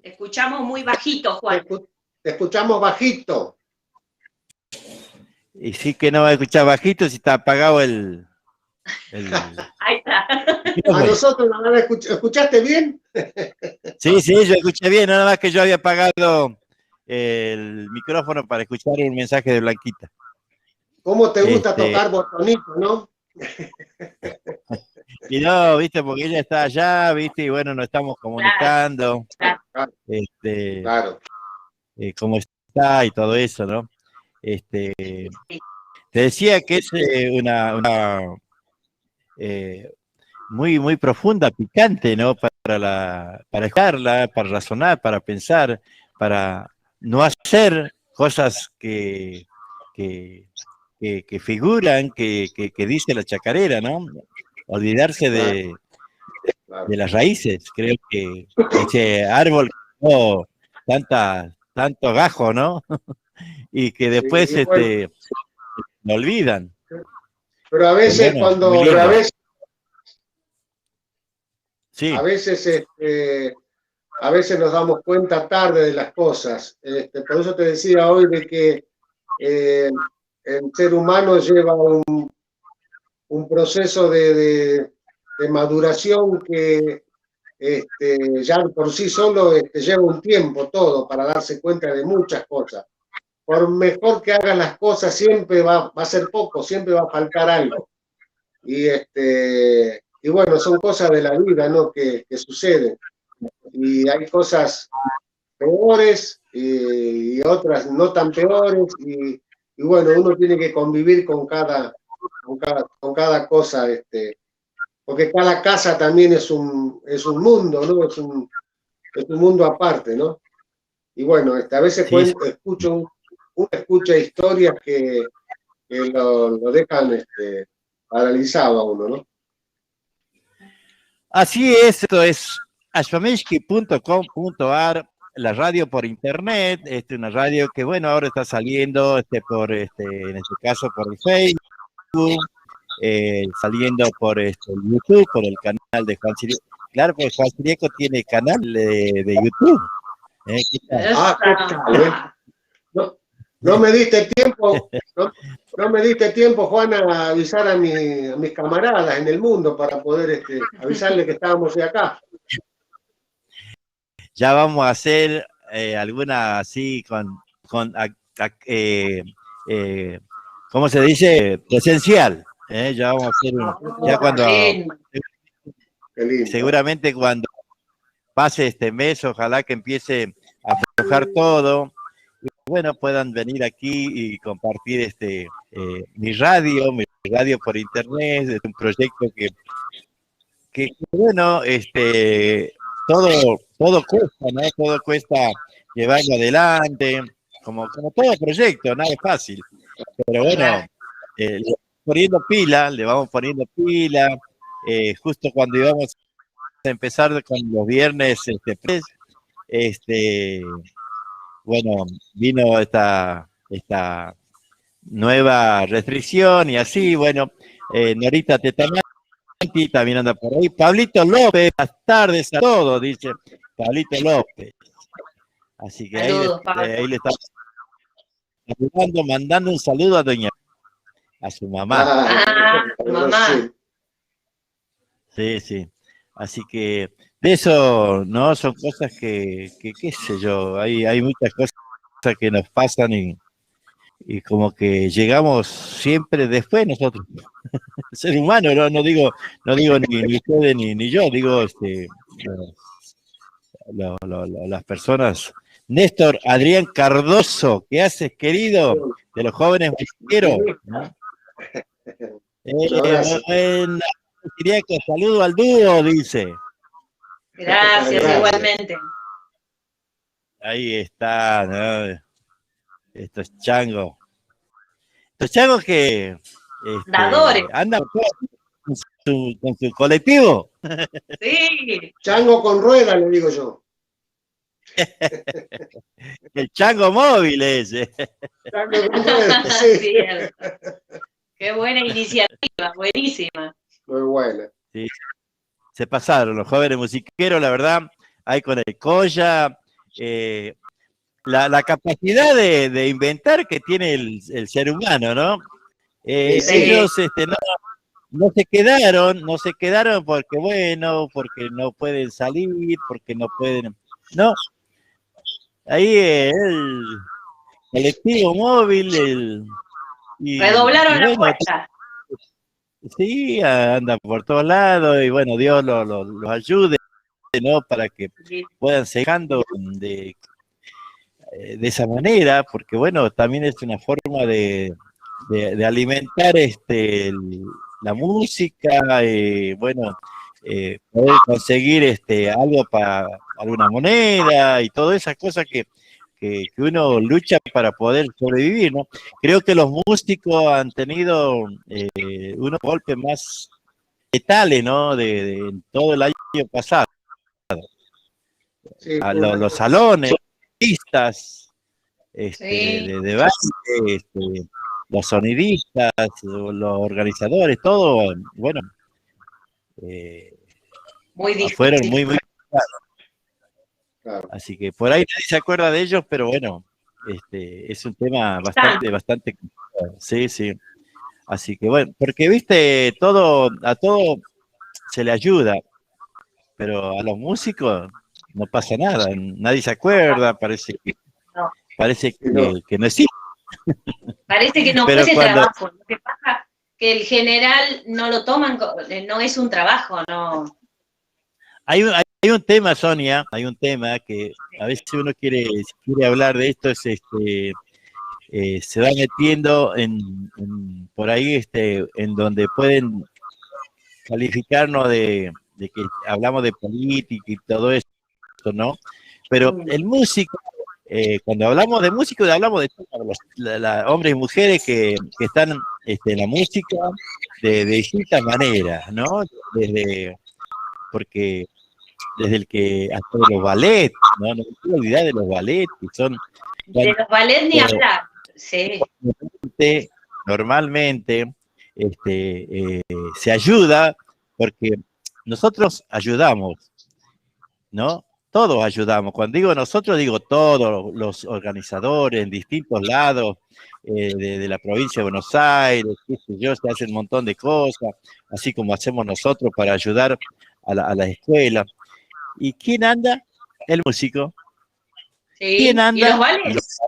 Escuchamos muy bajito, Juan. Te escuchamos bajito. Y sí que no va a escuchar bajito si está apagado el... Ahí está. A nosotros la ¿escuchaste bien? Sí, yo escuché bien, nada más que yo había apagado el micrófono para escuchar el mensaje de Blanquita. ¿Cómo te gusta tocar botonito, no? Y no, viste, porque ella está allá, viste, y bueno, nos estamos comunicando. Claro. Claro. Cómo está y todo eso, ¿no? Te decía que es una muy profunda, picante, ¿no? Para escucharla, para razonar, para pensar, para no hacer cosas que figuran, que dice la chacarera, ¿no? Olvidarse de las raíces. Creo que ese árbol no tanto gajo, ¿no? Y que después Sí, bueno, lo olvidan. pero a veces Bueno, sí. a veces nos damos cuenta tarde de las cosas. Por eso te decía hoy de que el ser humano lleva un proceso de maduración que ya por sí solo lleva un tiempo todo para darse cuenta de muchas cosas. Por mejor que hagas las cosas, siempre va a ser poco, siempre va a faltar algo. Y bueno, son cosas de la vida, ¿no? que suceden. Y hay cosas peores y otras no tan peores. Y bueno, uno tiene que convivir con cada con cada cosa, porque cada casa también es un mundo, ¿no? Es un mundo aparte, ¿no? Y bueno, a veces Sí, uno escucha historias que lo dejan paralizado a uno, ¿no? así es, esto es ashpamishki.com.ar, la radio por internet, una radio que bueno, ahora está saliendo en este caso por el Facebook, saliendo por YouTube, por el canal de Juan Siriaco. Claro, pues Juan Siriaco tiene canal de YouTube. ¿Qué tal? ¿Qué tal, No, no me diste tiempo, no me diste tiempo, Juan, a avisar a mis camaradas en el mundo para poder avisarles que estábamos de acá. Ya vamos a hacer alguna así ¿cómo se dice? Presencial. Ya vamos a hacer ya cuando, Qué lindo. seguramente cuando pase este mes, ojalá que empiece a aflojar todo. Y bueno, puedan venir aquí y compartir mi radio por internet, es un proyecto que bueno, todo cuesta, ¿no? Todo cuesta llevarlo adelante, como todo proyecto, nada es fácil. Pero bueno, le vamos poniendo pila, justo cuando íbamos a empezar con los viernes, bueno, vino esta nueva restricción y así, bueno, Norita Tetamanti también anda por ahí. Pablito López, buenas tardes a todos, dice Pablito López. Así que Saludos, ahí le estamos saludando, mandando un saludo a su mamá. Mamá. Sí, sí. Así que de eso, ¿no? Son cosas que qué sé yo, hay muchas cosas que nos pasan y como que llegamos siempre después nosotros. Ser humano, no digo ni ustedes ni yo, digo las personas. Néstor Adrián Cardoso, ¿qué haces, querido? De los jóvenes musiqueros, ¿no? Bueno, diría que saludo al dúo, dice. Gracias, igualmente. Ahí está, ¿no? Estos changos que Dadores. andan con su colectivo. Sí. Chango con rueda, le digo yo. El chango móvil ese. Chango con rueda, sí. Cierto. Qué buena iniciativa, buenísima. Muy buena. Sí. Se pasaron los jóvenes musiqueros, la verdad, ahí con el Colla, la capacidad de inventar que tiene el ser humano, ¿no? Sí. Ellos no se quedaron porque, bueno, porque no pueden salir, porque no pueden, no. Ahí el colectivo móvil, Redoblaron la bueno, apuesta. sí, anda por todos lados y bueno, Dios los ayude, ¿no? Para que puedan seguir de esa manera, porque bueno, también es una forma de alimentar la música, bueno, poder conseguir algo para alguna moneda y todas esas cosas que uno lucha para poder sobrevivir, ¿no? Creo que los músicos han tenido unos golpes más letales, ¿no? De todo el año pasado. Sí, Los salones, pistas, Sí. de baile, los sonidistas, los organizadores, todo, bueno, Muy difícil. fueron muy claro. Así que por ahí nadie se acuerda de ellos, pero bueno, es un tema bastante complicado. Sí, sí. Así que bueno, porque viste, a todo se le ayuda, pero a los músicos no pasa nada, nadie se acuerda, parece que No. que no existe. Parece que no Pero fuese cuando- trabajo. Lo que pasa que el general no lo toman, no es un trabajo, no. Hay un tema, Sonia, hay un tema que a veces uno quiere hablar de esto, es se va metiendo por ahí en donde pueden calificarnos de que hablamos de política y todo esto, ¿no? Pero el músico, cuando hablamos de músicos, hablamos de todos los hombres y mujeres que están en la música de distintas maneras, ¿no? Porque desde el que hasta de los ballets, ¿no? No me quiero olvidar de los ballets, que son... De los ballets ni hablar, sí. Normalmente se ayuda porque nosotros ayudamos, ¿no? Todos ayudamos. Cuando digo nosotros, digo todos los organizadores en distintos lados de la provincia de Buenos Aires, qué sé yo, se hacen un montón de cosas, así como hacemos nosotros para ayudar a la escuela. ¿Y quién anda? El músico. Sí. ¿Quién anda? ¿Y los ballets?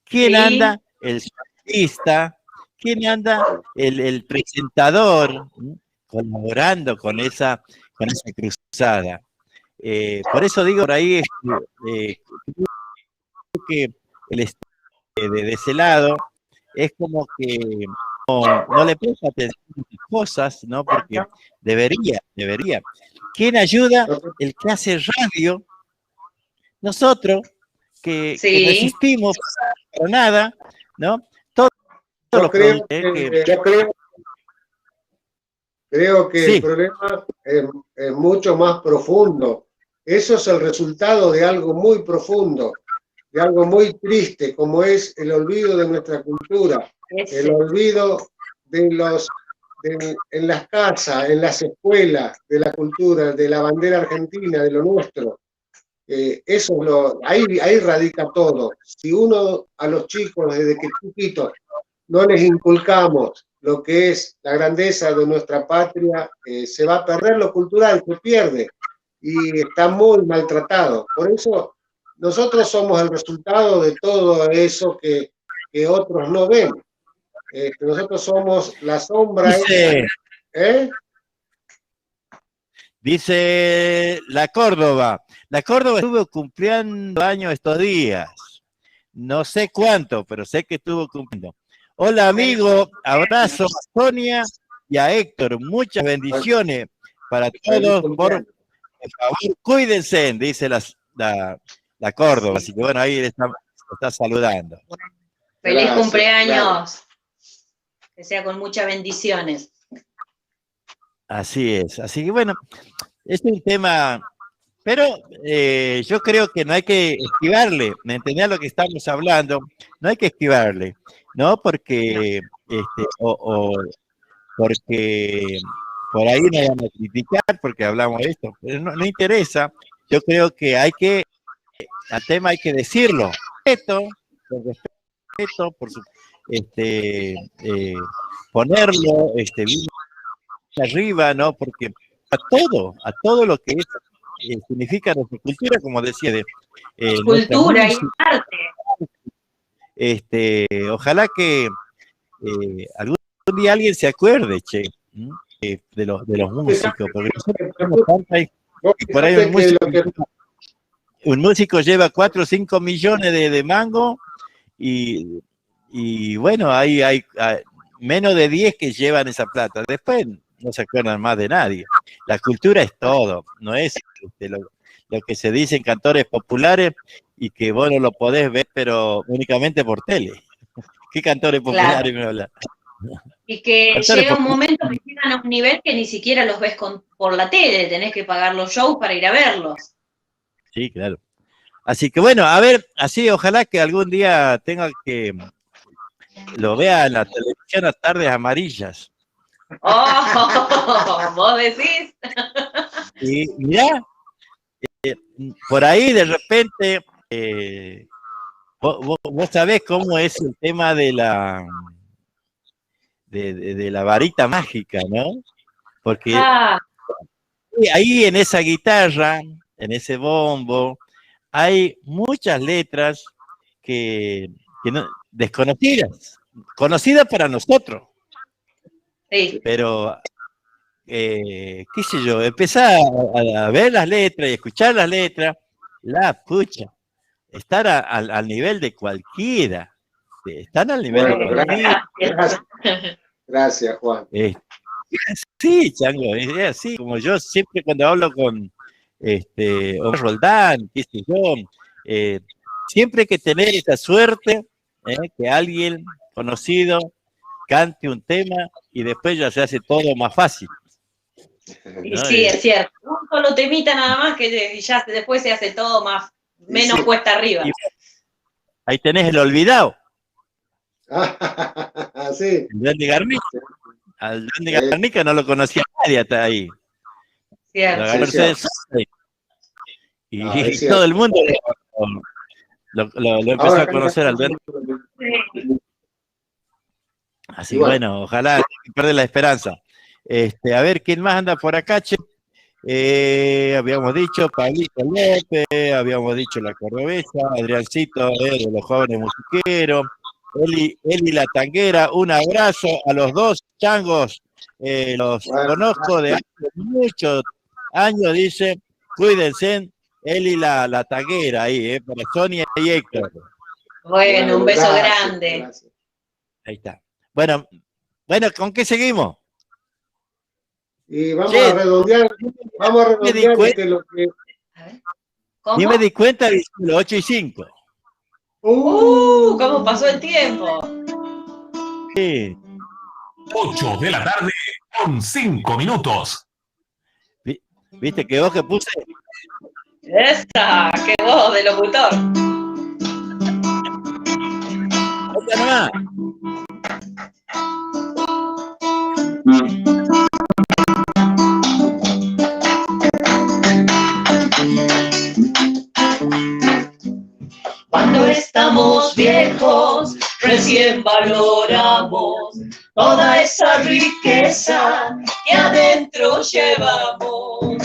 ¿Quién Sí. anda? El solista. ¿Quién anda? El presentador, ¿sí? Colaborando con esa cruzada. Por eso digo por ahí que el de ese lado es como que no le presta atención a las cosas, ¿no? Porque debería. ¿Quién ayuda? El que hace radio. Nosotros, que no existimos para nada, ¿no? Yo creo que sí. El problema es mucho más profundo. Eso es el resultado de algo muy profundo, de algo muy triste, como es el olvido de nuestra cultura, el olvido en las casas, en las escuelas, de la cultura, de la bandera argentina, de lo nuestro. Ahí radica todo. Si uno a los chicos desde que chiquitos no les inculcamos lo que es la grandeza de nuestra patria, se va a perder lo cultural, se pierde y está muy maltratado. Por eso nosotros somos el resultado de todo eso que otros no ven. Nosotros somos la sombra. Dice la Córdoba estuvo cumpliendo años estos días. No sé cuánto, pero sé que estuvo cumpliendo. Hola amigo, abrazo a Sonia y a Héctor. Muchas bendiciones para todos. Por favor, cuídense, dice la Córdoba. Así que bueno, ahí está saludando. Feliz cumpleaños. Que sea con muchas bendiciones. Así es. Así que bueno, es un tema, pero yo creo que no hay que esquivarle. ¿Me entendés lo que estamos hablando? No hay que esquivarle, ¿no? Porque, porque por ahí nos van a criticar porque hablamos de esto, pero no interesa. Yo creo que al tema hay que decirlo. Con respeto, por supuesto, ponerlo, bien arriba, ¿no? Porque a todo lo que significa nuestra cultura, como decía, cultura y arte. Ojalá que algún día alguien se acuerde, de los músicos, porque por ahí un músico lleva 4 o 5 millones de mango y bueno, hay menos de 10 que llevan esa plata. Después no se acuerdan más de nadie. La cultura es todo, no es lo que se dice en cantores populares y que vos no lo podés ver, pero únicamente por tele. ¿Qué cantores populares me hablan? Y que llega un momento que llegan a un nivel que ni siquiera los ves por la tele, tenés que pagar los shows para ir a verlos. Sí, claro. Así que bueno, a ver, así ojalá que algún día tenga que lo vea en la televisión a Tardes Amarillas. ¡Oh! ¿Vos decís? Y mirá, por ahí de repente, vos sabés cómo es el tema de la varita mágica, ¿no? Porque ahí en esa guitarra, en ese bombo, hay muchas letras que no, desconocidas, conocidas para nosotros. Sí. Pero, qué sé yo, empezar a ver las letras y escuchar las letras, la pucha, estar al nivel de cualquiera, están al nivel Bueno, de Pablito. gracias, Juan. Sí, Chango, es así, como yo siempre cuando hablo con Omar Roldán, qué sé yo, siempre hay que tener esa suerte, que alguien conocido cante un tema y después ya se hace todo más fácil. Y ¿no? sí, es cierto. Un solo temita nada más que ya después se hace todo más, menos Sí. cuesta arriba. Ahí tenés el olvidado. Sí. El Duende Garnica. Al Duende Garnica no lo conocía nadie hasta ahí. Cierto. Lo agarró Sí, Mercedes y, es y cierto. todo el mundo lo empezó Ahora a conocer al Duende. Así Y bueno. bueno, ojalá no pierda la esperanza. A ver, ¿quién más anda por acá, che? Habíamos dicho Pablito López, habíamos dicho la cordobesa, Adriancito de los jóvenes musiqueros, Eli la tanguera, un abrazo a los dos changos, los Bueno, conozco de hace muchos años, dice, cuídense, Eli la tanguera ahí, para Sonia y Héctor. Bueno, un beso gracias, grande. gracias. Ahí está. Bueno, ¿con qué seguimos? Y vamos Che, a redondear lo que... A ver. Ni me ¿Cómo? di cuenta de los 8:05. ¿Cómo pasó el tiempo? Sí. 8 de la tarde con 5 minutos. ¿Viste que vos que puse? ¡Esa! ¡Qué voz de locutor! Otra nomás. Cuando estamos viejos, recién valoramos toda esa riqueza que adentro llevamos.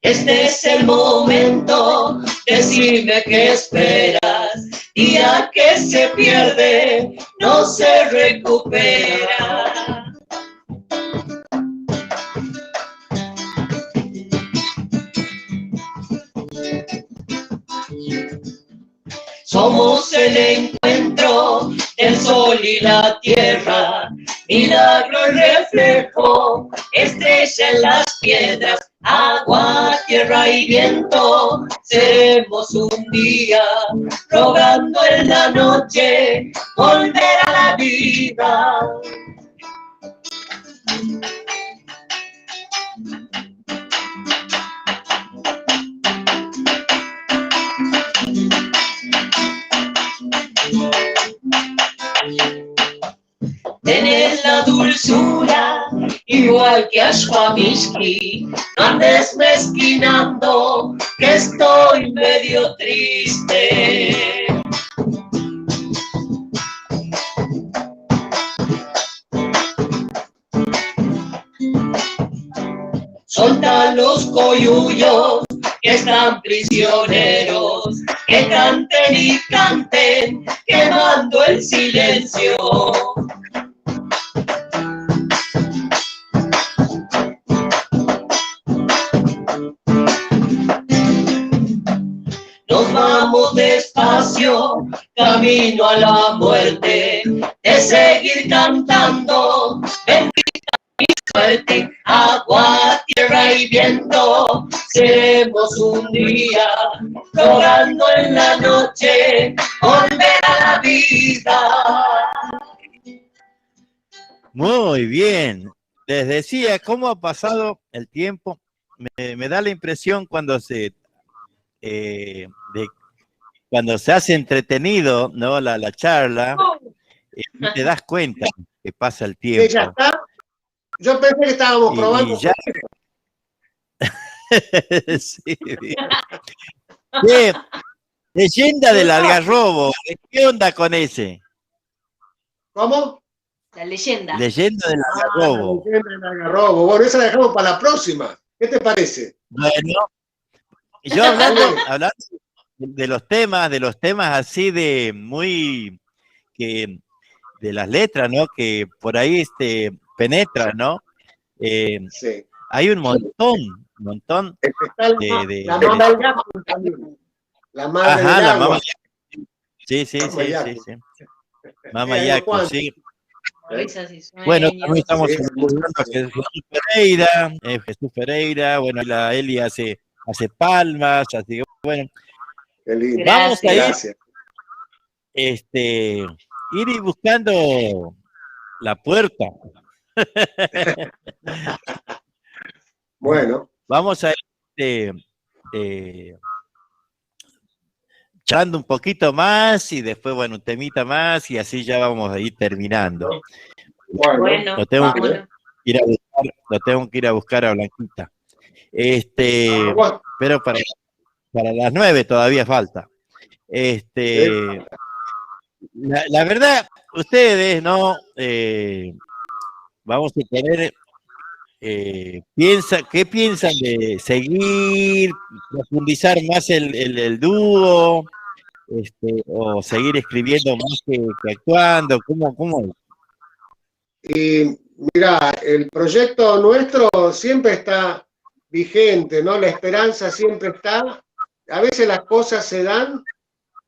Este es el momento, decime qué esperas. Día que se pierde, no se recupera. Somos el encuentro del sol y la tierra, milagro y reflejo, estrella en las piedras, agua, tierra y viento. Seremos un día, rogando en la noche, volver a la vida. Tenés la dulzura, igual que Ashwamishki, no andes mezquinando, que estoy medio triste. Solta los coyullos que están prisioneros, que canten y canten, quemando el silencio. Nos vamos despacio, camino a la muerte, de seguir cantando, bendita mi suerte, agua, tierra y viento. Seremos un día, rogando en la noche, volver a la vida. Muy bien. Les decía, ¿cómo ha pasado el tiempo? Me da la impresión cuando cuando se hace entretenido, ¿no? la charla, no te das cuenta que pasa el tiempo. Sí, ya está. Yo pensé que estábamos probando. Y ya... sí, leyenda del algarrobo, ¿qué onda con ese? ¿Cómo? La leyenda. Leyenda del algarrobo. La leyenda del algarrobo. Bueno, esa la dejamos para la próxima. ¿Qué te parece? Bueno, yo hablando de los temas así de muy, de las letras, ¿no? Que por ahí penetran, ¿no? Sí. hay un montón Está la de- Mama Yaku también. La madre Ajá, del la agua. Mama Yaku. Sí, sí, Mama sí, Yaku. sí, sí. Mama Hay unos Yaku, cuantos. sí. Risas y Bueno, sueños. también estamos Sí, saludando a Jesús Pereira, bueno, la Eli hace palmas, así que bueno, qué lindo. vamos a ir, Gracias. ir buscando la puerta. Bueno, Vamos a ir charlando un poquito más y después, bueno, un temita más y así ya vamos a ir terminando. Bueno, Lo tengo que vámonos. ir a buscar a Blanquita. bueno, Pero para las 9 todavía falta. La verdad, ustedes, ¿no? Vamos a tener, ¿qué piensan de seguir, profundizar más el dúo, o seguir escribiendo más que actuando? ¿Cómo es? y mira, el proyecto nuestro siempre está vigente, ¿no? La esperanza siempre está. A veces las cosas se dan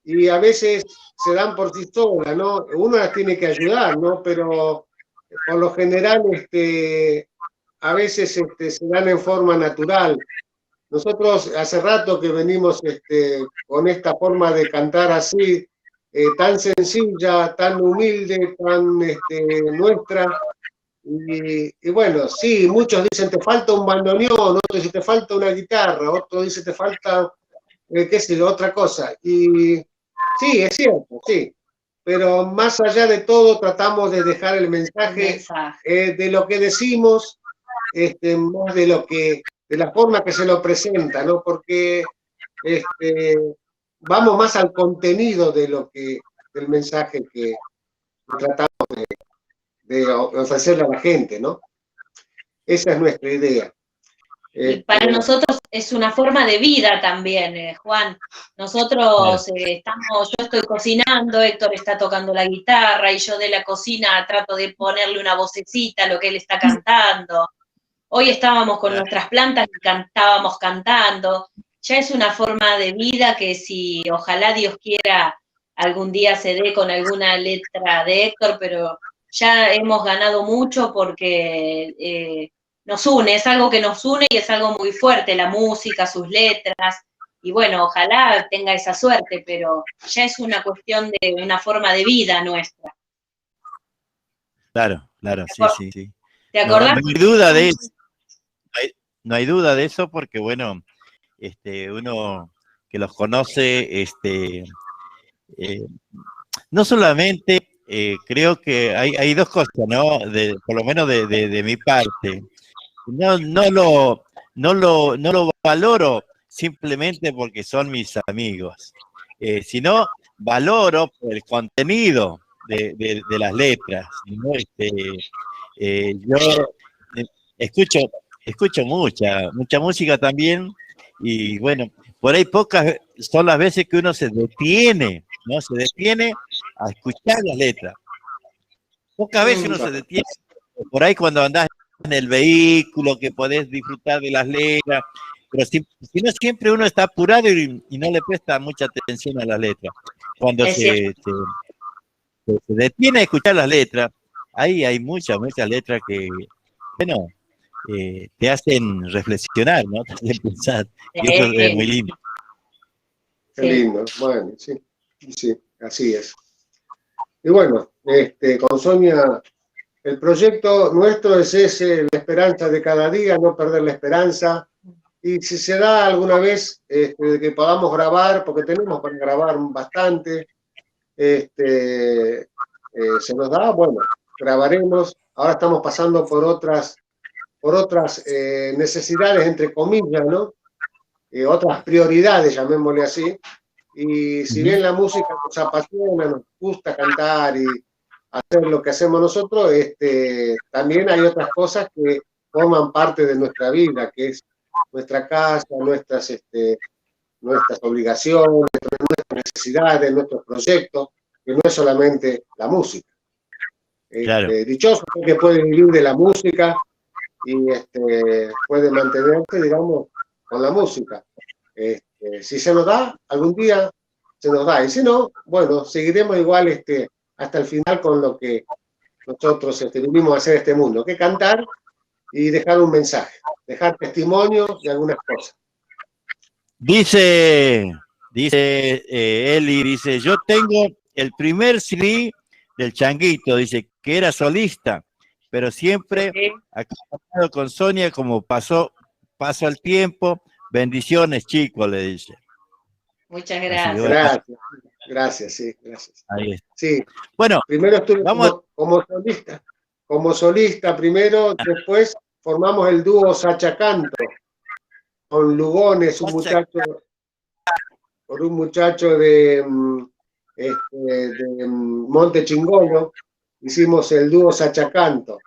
y a veces se dan por sí solas, ¿no? Uno las tiene que ayudar, ¿no? Pero por lo general, a veces se dan en forma natural. Nosotros hace rato que venimos con esta forma de cantar así, tan sencilla, tan humilde, tan nuestra. Y bueno, sí, muchos dicen te falta un bandoneón, otros dicen te falta una guitarra, otros dicen te falta, qué sé yo, otra cosa. Y sí, es cierto, sí. Pero más allá de todo, tratamos de dejar el mensaje de lo que decimos, más de la forma que se lo presenta, ¿no? Porque vamos más al contenido del mensaje que tratamos de ofrecerle a la gente, ¿no? Esa es nuestra idea. Y para nosotros es una forma de vida también, Juan. Nosotros yo estoy cocinando, Héctor está tocando la guitarra y yo de la cocina trato de ponerle una vocecita a lo que él está cantando. Hoy estábamos con nuestras plantas y estábamos cantando. Ya es una forma de vida que si ojalá Dios quiera algún día se dé con alguna letra de Héctor, pero ya hemos ganado mucho porque nos une, es algo que nos une y es algo muy fuerte, la música, sus letras, y bueno, ojalá tenga esa suerte, pero ya es una cuestión de una forma de vida nuestra. Claro, sí. ¿Te acordás? No hay duda de eso. No hay duda de eso porque, bueno, uno que los conoce, no solamente creo que hay dos cosas, ¿no? Por lo menos de mi parte. No lo valoro simplemente porque son mis amigos, sino valoro por el contenido de las letras, ¿no? Yo escucho mucha música también y bueno, por ahí pocas son las veces que uno se detiene, ¿no? Se detiene a escuchar las letras. Pocas veces uno se detiene, por ahí cuando andás en el vehículo, que podés disfrutar de las letras, pero si no siempre uno está apurado y no le presta mucha atención a las letras. Cuando se detiene a escuchar las letras, ahí hay muchas letras que, bueno, te hacen reflexionar, ¿no? Te hacen pensar, y eso es muy lindo. Qué lindo, bueno, sí, así es. Y bueno, con Sonia, el proyecto nuestro es ese, la esperanza de cada día, no perder la esperanza. Y si se da alguna vez que podamos grabar, porque tenemos para grabar bastante, se nos da, bueno, grabaremos. Ahora estamos pasando por otras necesidades, entre comillas, ¿no? Otras prioridades, llamémosle así. Y si bien la música nos apasiona, nos gusta cantar y hacer lo que hacemos nosotros, también hay otras cosas que forman parte de nuestra vida, que es nuestra casa, nuestras obligaciones, nuestras necesidades, nuestros proyectos, que no es solamente la música. Claro. Dichoso que puede vivir de la música y puede mantenerse, digamos, con la música. Si se nos da, algún día se nos da, y si no, bueno, seguiremos igual hasta el final con lo que nosotros vinimos a hacer este mundo, que cantar y dejar un mensaje, dejar testimonio de algunas cosas. Dice Eli, dice, yo tengo el primer CD del Changuito, dice, que era solista, pero siempre acompañado con Sonia, como pasó el tiempo. Bendiciones, chicos, le dice. Muchas gracias. Gracias, sí, gracias. Ahí está. Sí. Bueno, primero estuve como solista primero, después formamos el dúo Sachacanto, con Lugones, un muchacho de Monte Chingolo, hicimos el dúo Sachacanto,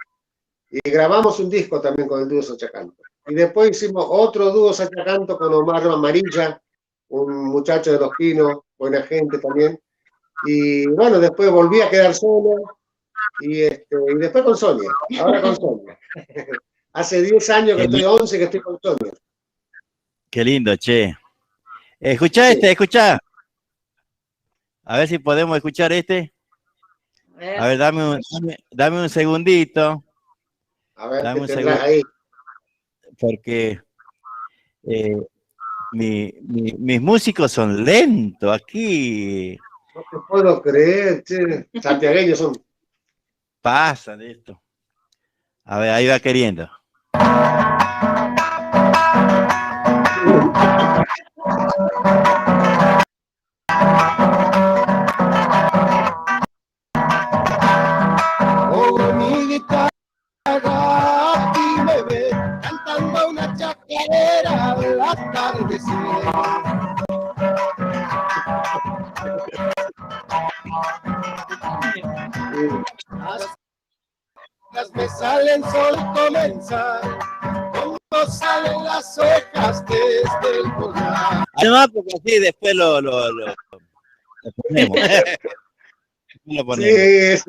y grabamos un disco también con el dúo Sachacanto. Y después hicimos otro dúo Sachacanto con Omar Amarilla, un muchacho de Los Pinos, buena gente también. Y bueno, después volví a quedar solo, y después con Sonia, ahora con Sonia. Hace 10 años que estoy, 11 que estoy con Sonia. Qué lindo, che. Escuchá sí. Escuchá. A ver si podemos escuchar este. A ver, dame un segundito. A ver, dame ¿qué un tendrás ahí? Porque mis músicos son lentos aquí. No te puedo creer, che. Santiagueños son. Pasan esto. A ver, ahí va queriendo. Con mi guitarra aquí me ve cantando una chacarera al atardecer. Me salen sol comenzar, como salen las hojas desde el corral. Además, porque así después lo ponemos. Lo ponemos. Sí,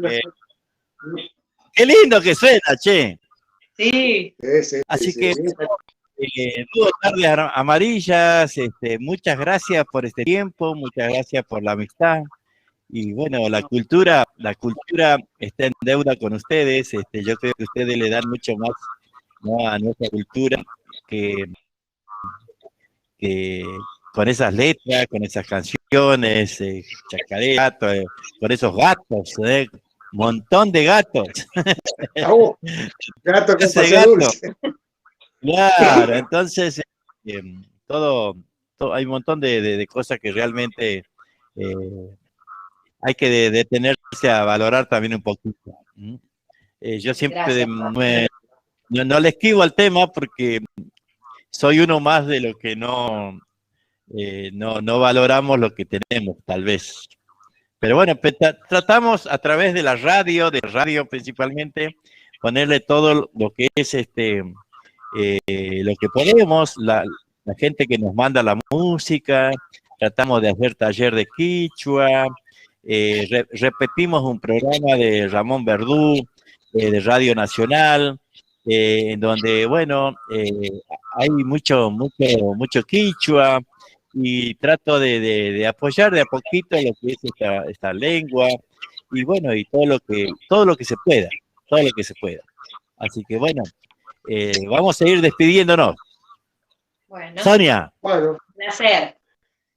qué lindo que suena, che. Sí. Así que, Dúo Tardes Amarillas, muchas gracias por este tiempo, muchas gracias por la amistad. Y bueno, la cultura está en deuda con ustedes. Yo creo que ustedes le dan mucho más, ¿no?, a nuestra cultura que con esas letras, con esas canciones, chacarera, con esos gatos, montón de gatos. Gato con ese gato. Dulce. Claro, entonces hay un montón de cosas que realmente hay que detenerse a valorar también un poquito. Yo siempre no le esquivo al tema porque soy uno más de los que no valoramos lo que tenemos, tal vez. Pero bueno, tratamos a través de la radio principalmente, ponerle todo lo que es lo que podemos, la gente que nos manda la música, tratamos de hacer taller de quichua, repetimos un programa de Ramón Verdú, de Radio Nacional, en donde, bueno, hay mucho quichua, y trato de apoyar de a poquito lo que es esta lengua, y bueno, y todo lo que se pueda. Así que bueno, vamos a ir despidiéndonos. Bueno, Sonia. Bueno, un placer.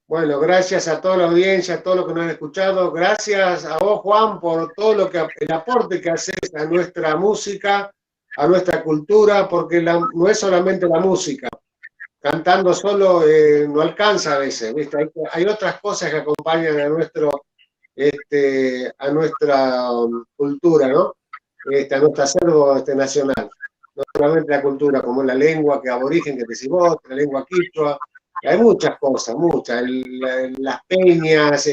Bueno, gracias a toda la audiencia, a todos los que nos han escuchado. Gracias a vos, Juan, por todo el aporte que haces a nuestra música, a nuestra cultura, porque no es solamente la música. Cantando solo no alcanza a veces, ¿viste? Hay otras cosas que acompañan a nuestra cultura, ¿no? A nuestro acervo nacional. No solamente la cultura, como la lengua que aborigen, que decís vos, la lengua quichua. Hay muchas cosas, muchas. Las peñas,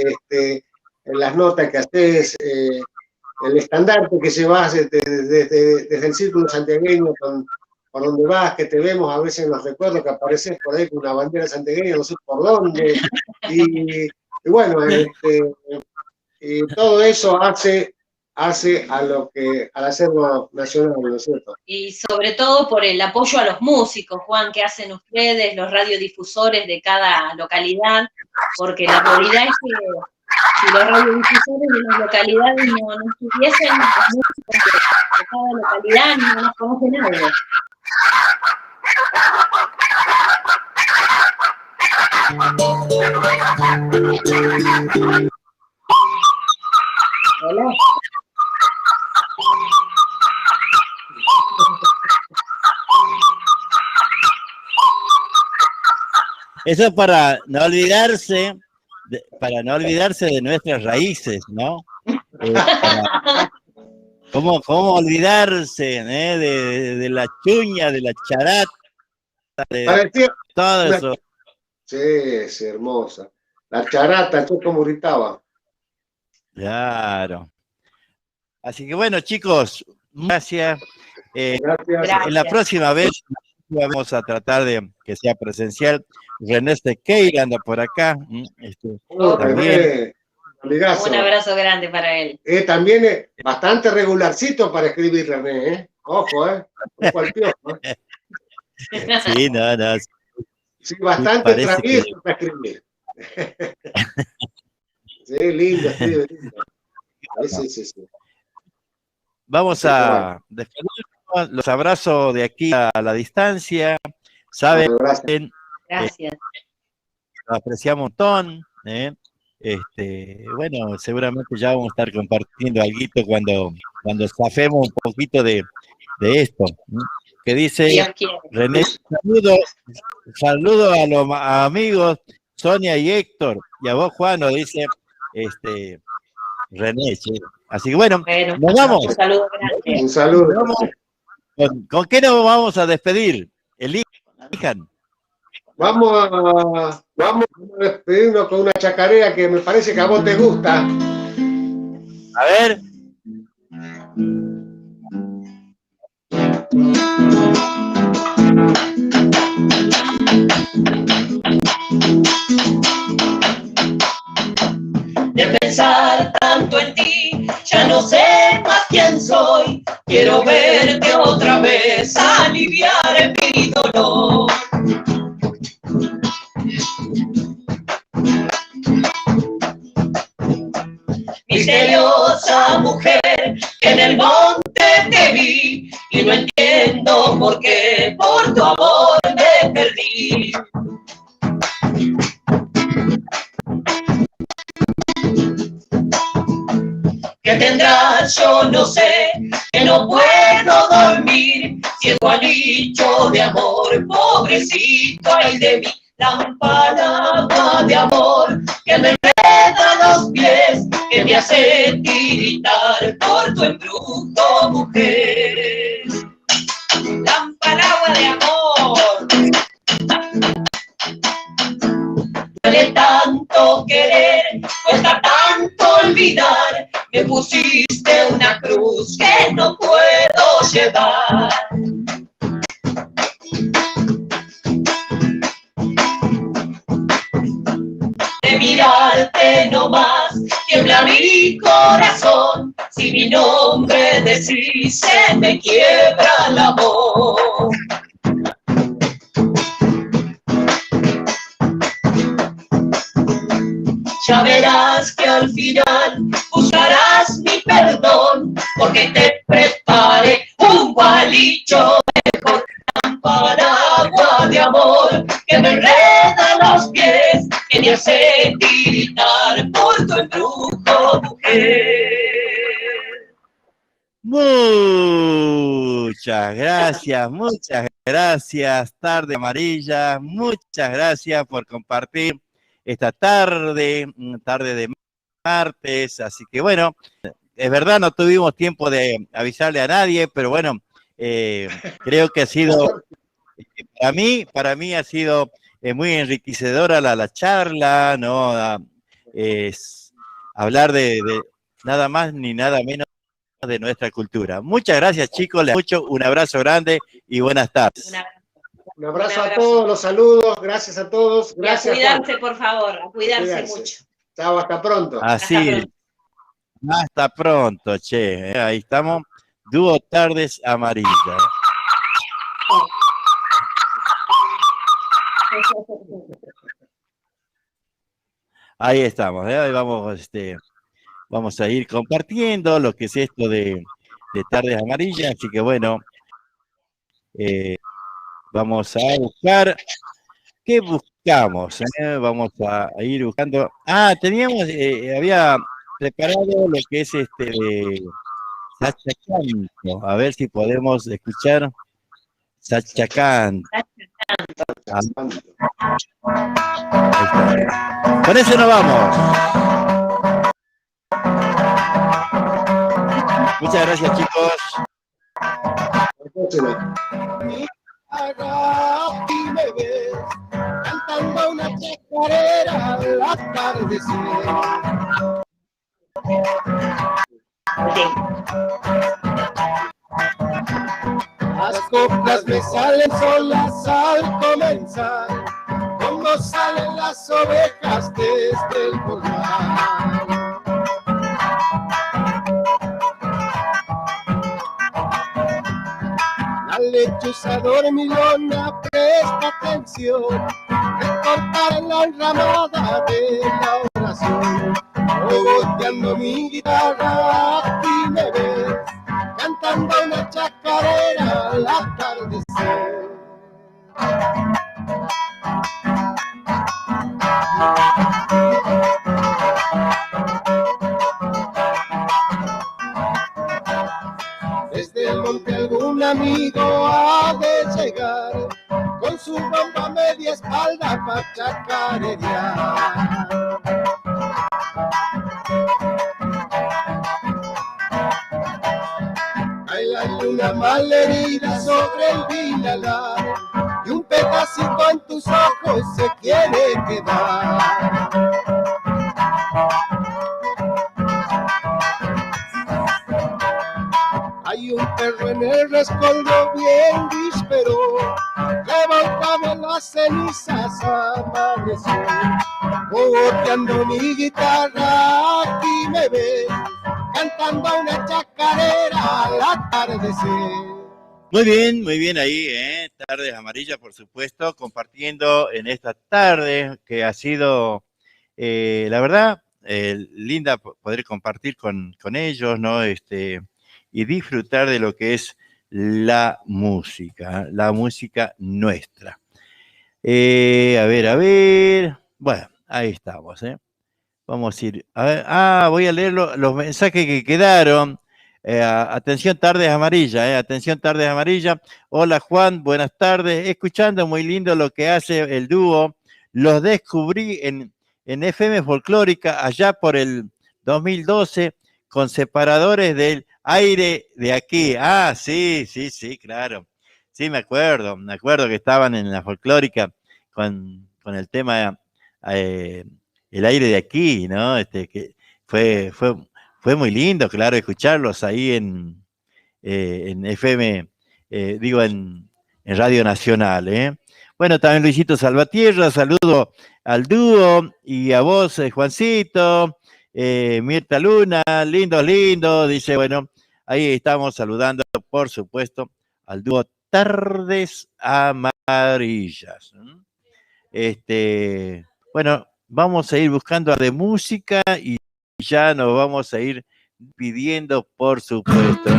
las notas que haces, el estandarte que llevas desde el círculo santiagueño por donde vas, que te vemos, a veces nos recuerdo que apareces por ahí con una bandera santiagueña, no sé por dónde. Y bueno, y todo eso hace hace al acervo nacional, ¿no es cierto? Y sobre todo por el apoyo a los músicos, Juan, que hacen ustedes, los radiodifusores de cada localidad, porque la realidad es que si los radiodifusores de las localidades no estuviesen, los músicos de cada localidad no nos conocen algo. Hola. Eso para no olvidarse, de nuestras raíces, ¿no? ¿Cómo olvidarse de la chuña, de la charata, de Parecía todo una- eso? Sí, sí, hermosa. La charata, yo como gritaba. Claro. Así que bueno, chicos, gracias. Gracias. En la próxima vez vamos a tratar de que sea presencial. René Sequeira anda por acá. También. René, amigazo. Un abrazo grande para él. También es bastante regularcito para escribir, René, ¿eh? Ojo, ojo al piojo, ¿eh? Sí, no. Sí, bastante Parece travieso para escribir. Sí, lindo, escribe lindo. Sí. Vamos a despedirnos. Los abrazo de aquí a la distancia. Saben, Bueno, gracias. Gracias. lo apreciamos un montón. Bueno, seguramente ya vamos a estar compartiendo algo cuando zafemos un poquito de esto. Que dice Dios quiere. René, saludo a los amigos Sonia y Héctor, y a vos, Juan, nos dice René, che. Así que bueno, nos vamos. Un saludo grande. Un saludo. Nos vamos. ¿Con qué nos vamos a despedir? Elijan. Vamos a despedirnos con una chacarera que me parece que a vos te gusta. A ver. De pensar tanto en ti, ya no sé más quién soy. Quiero verte otra vez, aliviar mi dolor. Misteriosa mujer, que en el monte te vi y no entiendo por qué, por tu amor me perdí. ¿Qué tendrás? Yo no sé, que no puedo dormir, ciego al dicho de amor, pobrecito ay de mí. Lámpara agua de amor que me enreda los pies, que me hace tiritar por tu embrujo, mujer. Lámpara agua de amor. Duele tanto querer, cuesta tanto olvidar, me pusiste una cruz que no puedo llevar. De mirarte no más, tiembla mi corazón, si mi nombre decís se me quiebra la voz. Ya verás que al final buscarás mi perdón, porque te preparé un gualicho mejor. Lámpara agua de amor que me enreda los pies, que me hace tiritar por tu embrujo, mujer. Muchas gracias, Tarde Amarilla, muchas gracias por compartir esta tarde de martes, así que bueno, es verdad, no tuvimos tiempo de avisarle a nadie, pero bueno, creo que ha sido, para mí ha sido muy enriquecedora la charla, ¿no? Es hablar de nada más ni nada menos de nuestra cultura. Muchas gracias, chicos, les mucho, un abrazo grande y buenas tardes. Un abrazo a todos, los saludos, gracias a todos. Gracias, y a cuidarse, por favor, a cuidarse mucho. Chao, hasta pronto. Así, Hasta pronto, che. Ahí estamos. Dúo Tardes Amarillas. Ahí estamos. Ahí vamos a ir compartiendo lo que es esto de Tardes Amarillas. Así que bueno, vamos a buscar. ¿Qué buscamos? Vamos a ir buscando. Había preparado lo que es de Sacha Canto. A ver si podemos escuchar Sacha Canto. Con eso nos vamos. Muchas gracias, chicos. Y me ves cantando una chacarera al atardecer. Las coplas me salen solas al comenzar, como salen las ovejas desde el corral. La lechuza dormilona presta atención, recortar la enramada de la oración. Bogoteando mi guitarra, aquí me ves, cantando una chacarera al atardecer. Desde el monte algún amigo ha de llegar, con su bomba a media espalda para chacarerear. Hay una malherida sobre el vinalar, y un pedacito en tus ojos se quiere quedar. Hay un perro en el rescoldo bien víspero, revolcado en las cenizas amaneció. Bogoteando mi guitarra, aquí me ves, cantando una chacarera al atardecer. Muy bien ahí, Tardes Amarillas, por supuesto, compartiendo en esta tarde que ha sido, la verdad, linda poder compartir con ellos, ¿no? Y disfrutar de lo que es la música nuestra. A ver. Bueno, ahí estamos, Vamos a ir. A ver, voy a leer los mensajes que quedaron. Atención, Tardes Amarillas, atención, Tardes Amarillas. Hola, Juan, buenas tardes. Escuchando muy lindo lo que hace el dúo. Los descubrí en FM Folclórica allá por el 2012 con separadores del aire de aquí. Sí, claro. Sí, me acuerdo que estaban en la Folclórica con el tema el aire de aquí, ¿no? Que fue muy lindo, claro, escucharlos ahí en FM, en Radio Nacional, Bueno, también Luisito Salvatierra, saludo al dúo y a vos, Juancito, Mirta Luna, lindo, dice, bueno, ahí estamos saludando, por supuesto, al dúo Tardes Amarillas. Bueno, vamos a ir buscando de música y ya nos vamos a ir pidiendo, por supuesto.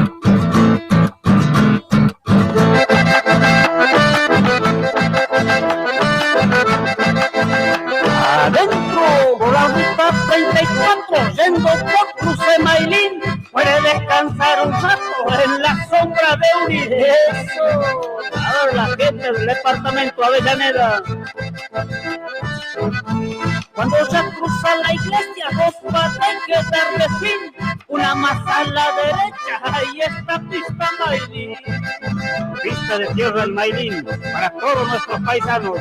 Adentro, por la ruta 34, yendo por Cruce Mailín, puede descansar un rato en la sombra de un eso. Ahora la gente del departamento Avellaneda. Cuando se cruza la iglesia, dos va a quedar de fin, una más a la derecha, ahí está Pista Mailín. Pista de tierra el Mailín, para todos nuestros paisanos.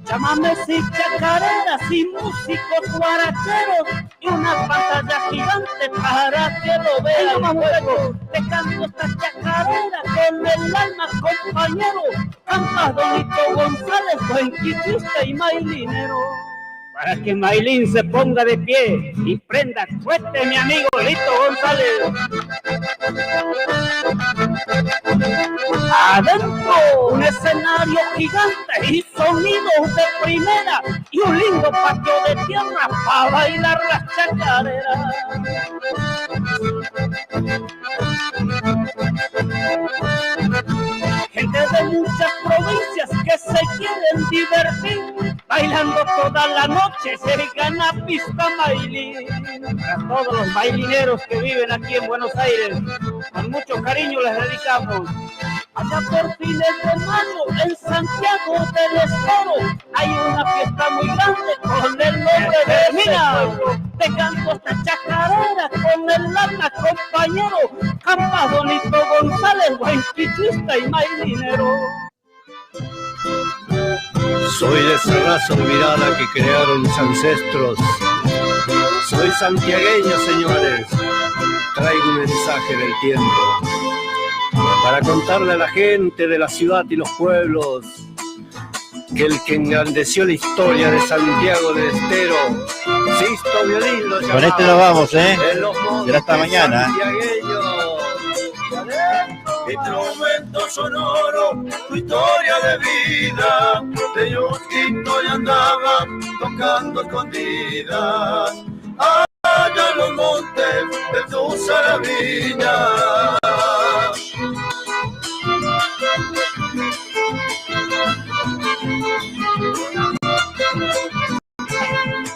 Chamames y chacareras y músicos guaracheros y una pantalla gigante para que lo vean luego. Te canto esta chacarera con el alma, compañero. Canta Donito González, buen quichista y mailinero. para que Maylin se ponga de pie y prenda fuerte mi amigo Lito González. Adentro un escenario gigante y sonidos de primera y un lindo patio de tierra para bailar las chacareras. Gente de muchas provincias que se quieren divertir, bailando toda la noche se gana pista Maylin. A todos los bailineros que viven aquí en Buenos Aires, con mucho cariño les dedicamos. Allá por fines de mayo en Santiago del Estero hay una fiesta muy grande con el nombre de Mina. Te canto esta chacarera con el lana compañero, Campas Donito González, buen quichuista y mailinero. Soy de esa raza olvidada que crearon mis ancestros. Soy santiagueño, señores. Traigo un mensaje del tiempo para contarle a la gente de la ciudad y los pueblos que el que engrandeció la historia de Santiago del Estero, Sisto Violín lo llamaba. Con este nos vamos, Será hasta mañana. Instrumento sonoro, tu historia de vida, de ellos y andaban tocando escondidas, allá en los montes de tu Saravina.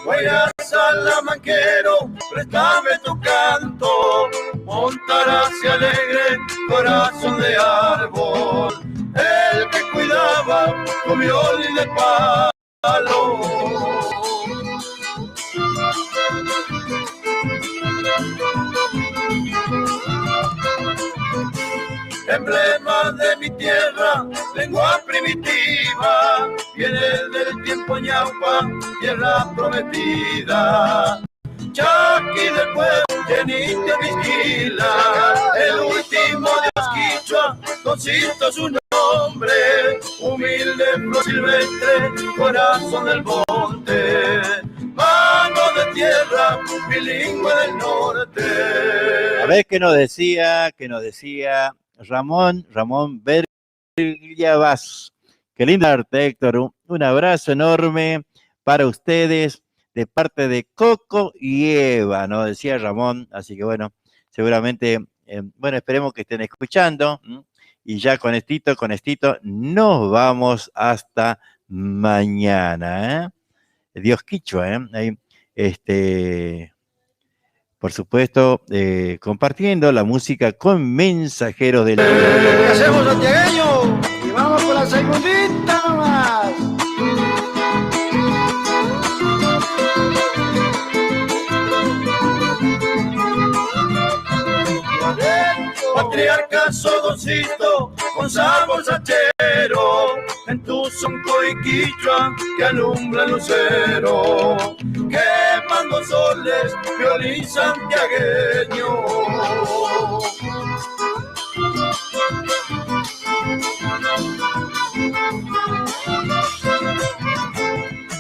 Guayas salamanquero, préstame tu canto, montarás y alegre corazón de árbol, el que cuidaba tu violín de palo. Emblema de mi tierra, lengua primitiva, viene del tiempo ñaupa, tierra prometida. Chaqui del pueblo, llenito Vizquila, el último dios quichua, consiste su nombre, humilde flor silvestre, corazón del monte, mano de tierra, bilingüe del norte. A ver qué nos decía Ramón Bergavas. Qué lindo arte, Héctor. Un abrazo enorme para ustedes de parte de Coco y Eva, ¿no? Decía Ramón. Así que bueno, seguramente, esperemos que estén escuchando. Y ya con estito, nos vamos hasta mañana, Dios quichua, Ahí, por supuesto, compartiendo la música con Mensajeros del Alma. ¿Qué hacemos, santiagueño? Y vamos por la segundita nomás. Patriarca Sodoncito, con sabor sachero, en tu sonco y quichua que alumbra el lucero, quemando soles, violín santiagueño.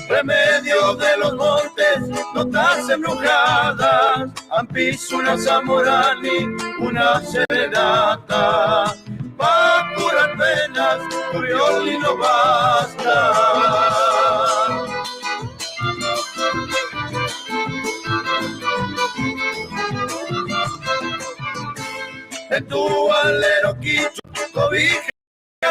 Remedio de los montes, notas embrujadas, ampizo una zamorani, una serenata, pa' curar penas, tu violín no basta. En tu alero quicho, cobija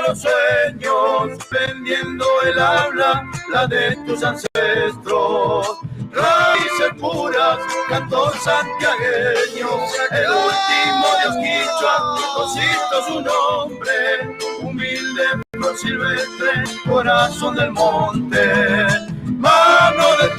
los sueños, vendiendo el habla, la de tus ancestros. Raíces puras, cantor santiagueño, el último dios quichua, consiste su nombre, humilde flor silvestre, corazón del monte, mano de tierra.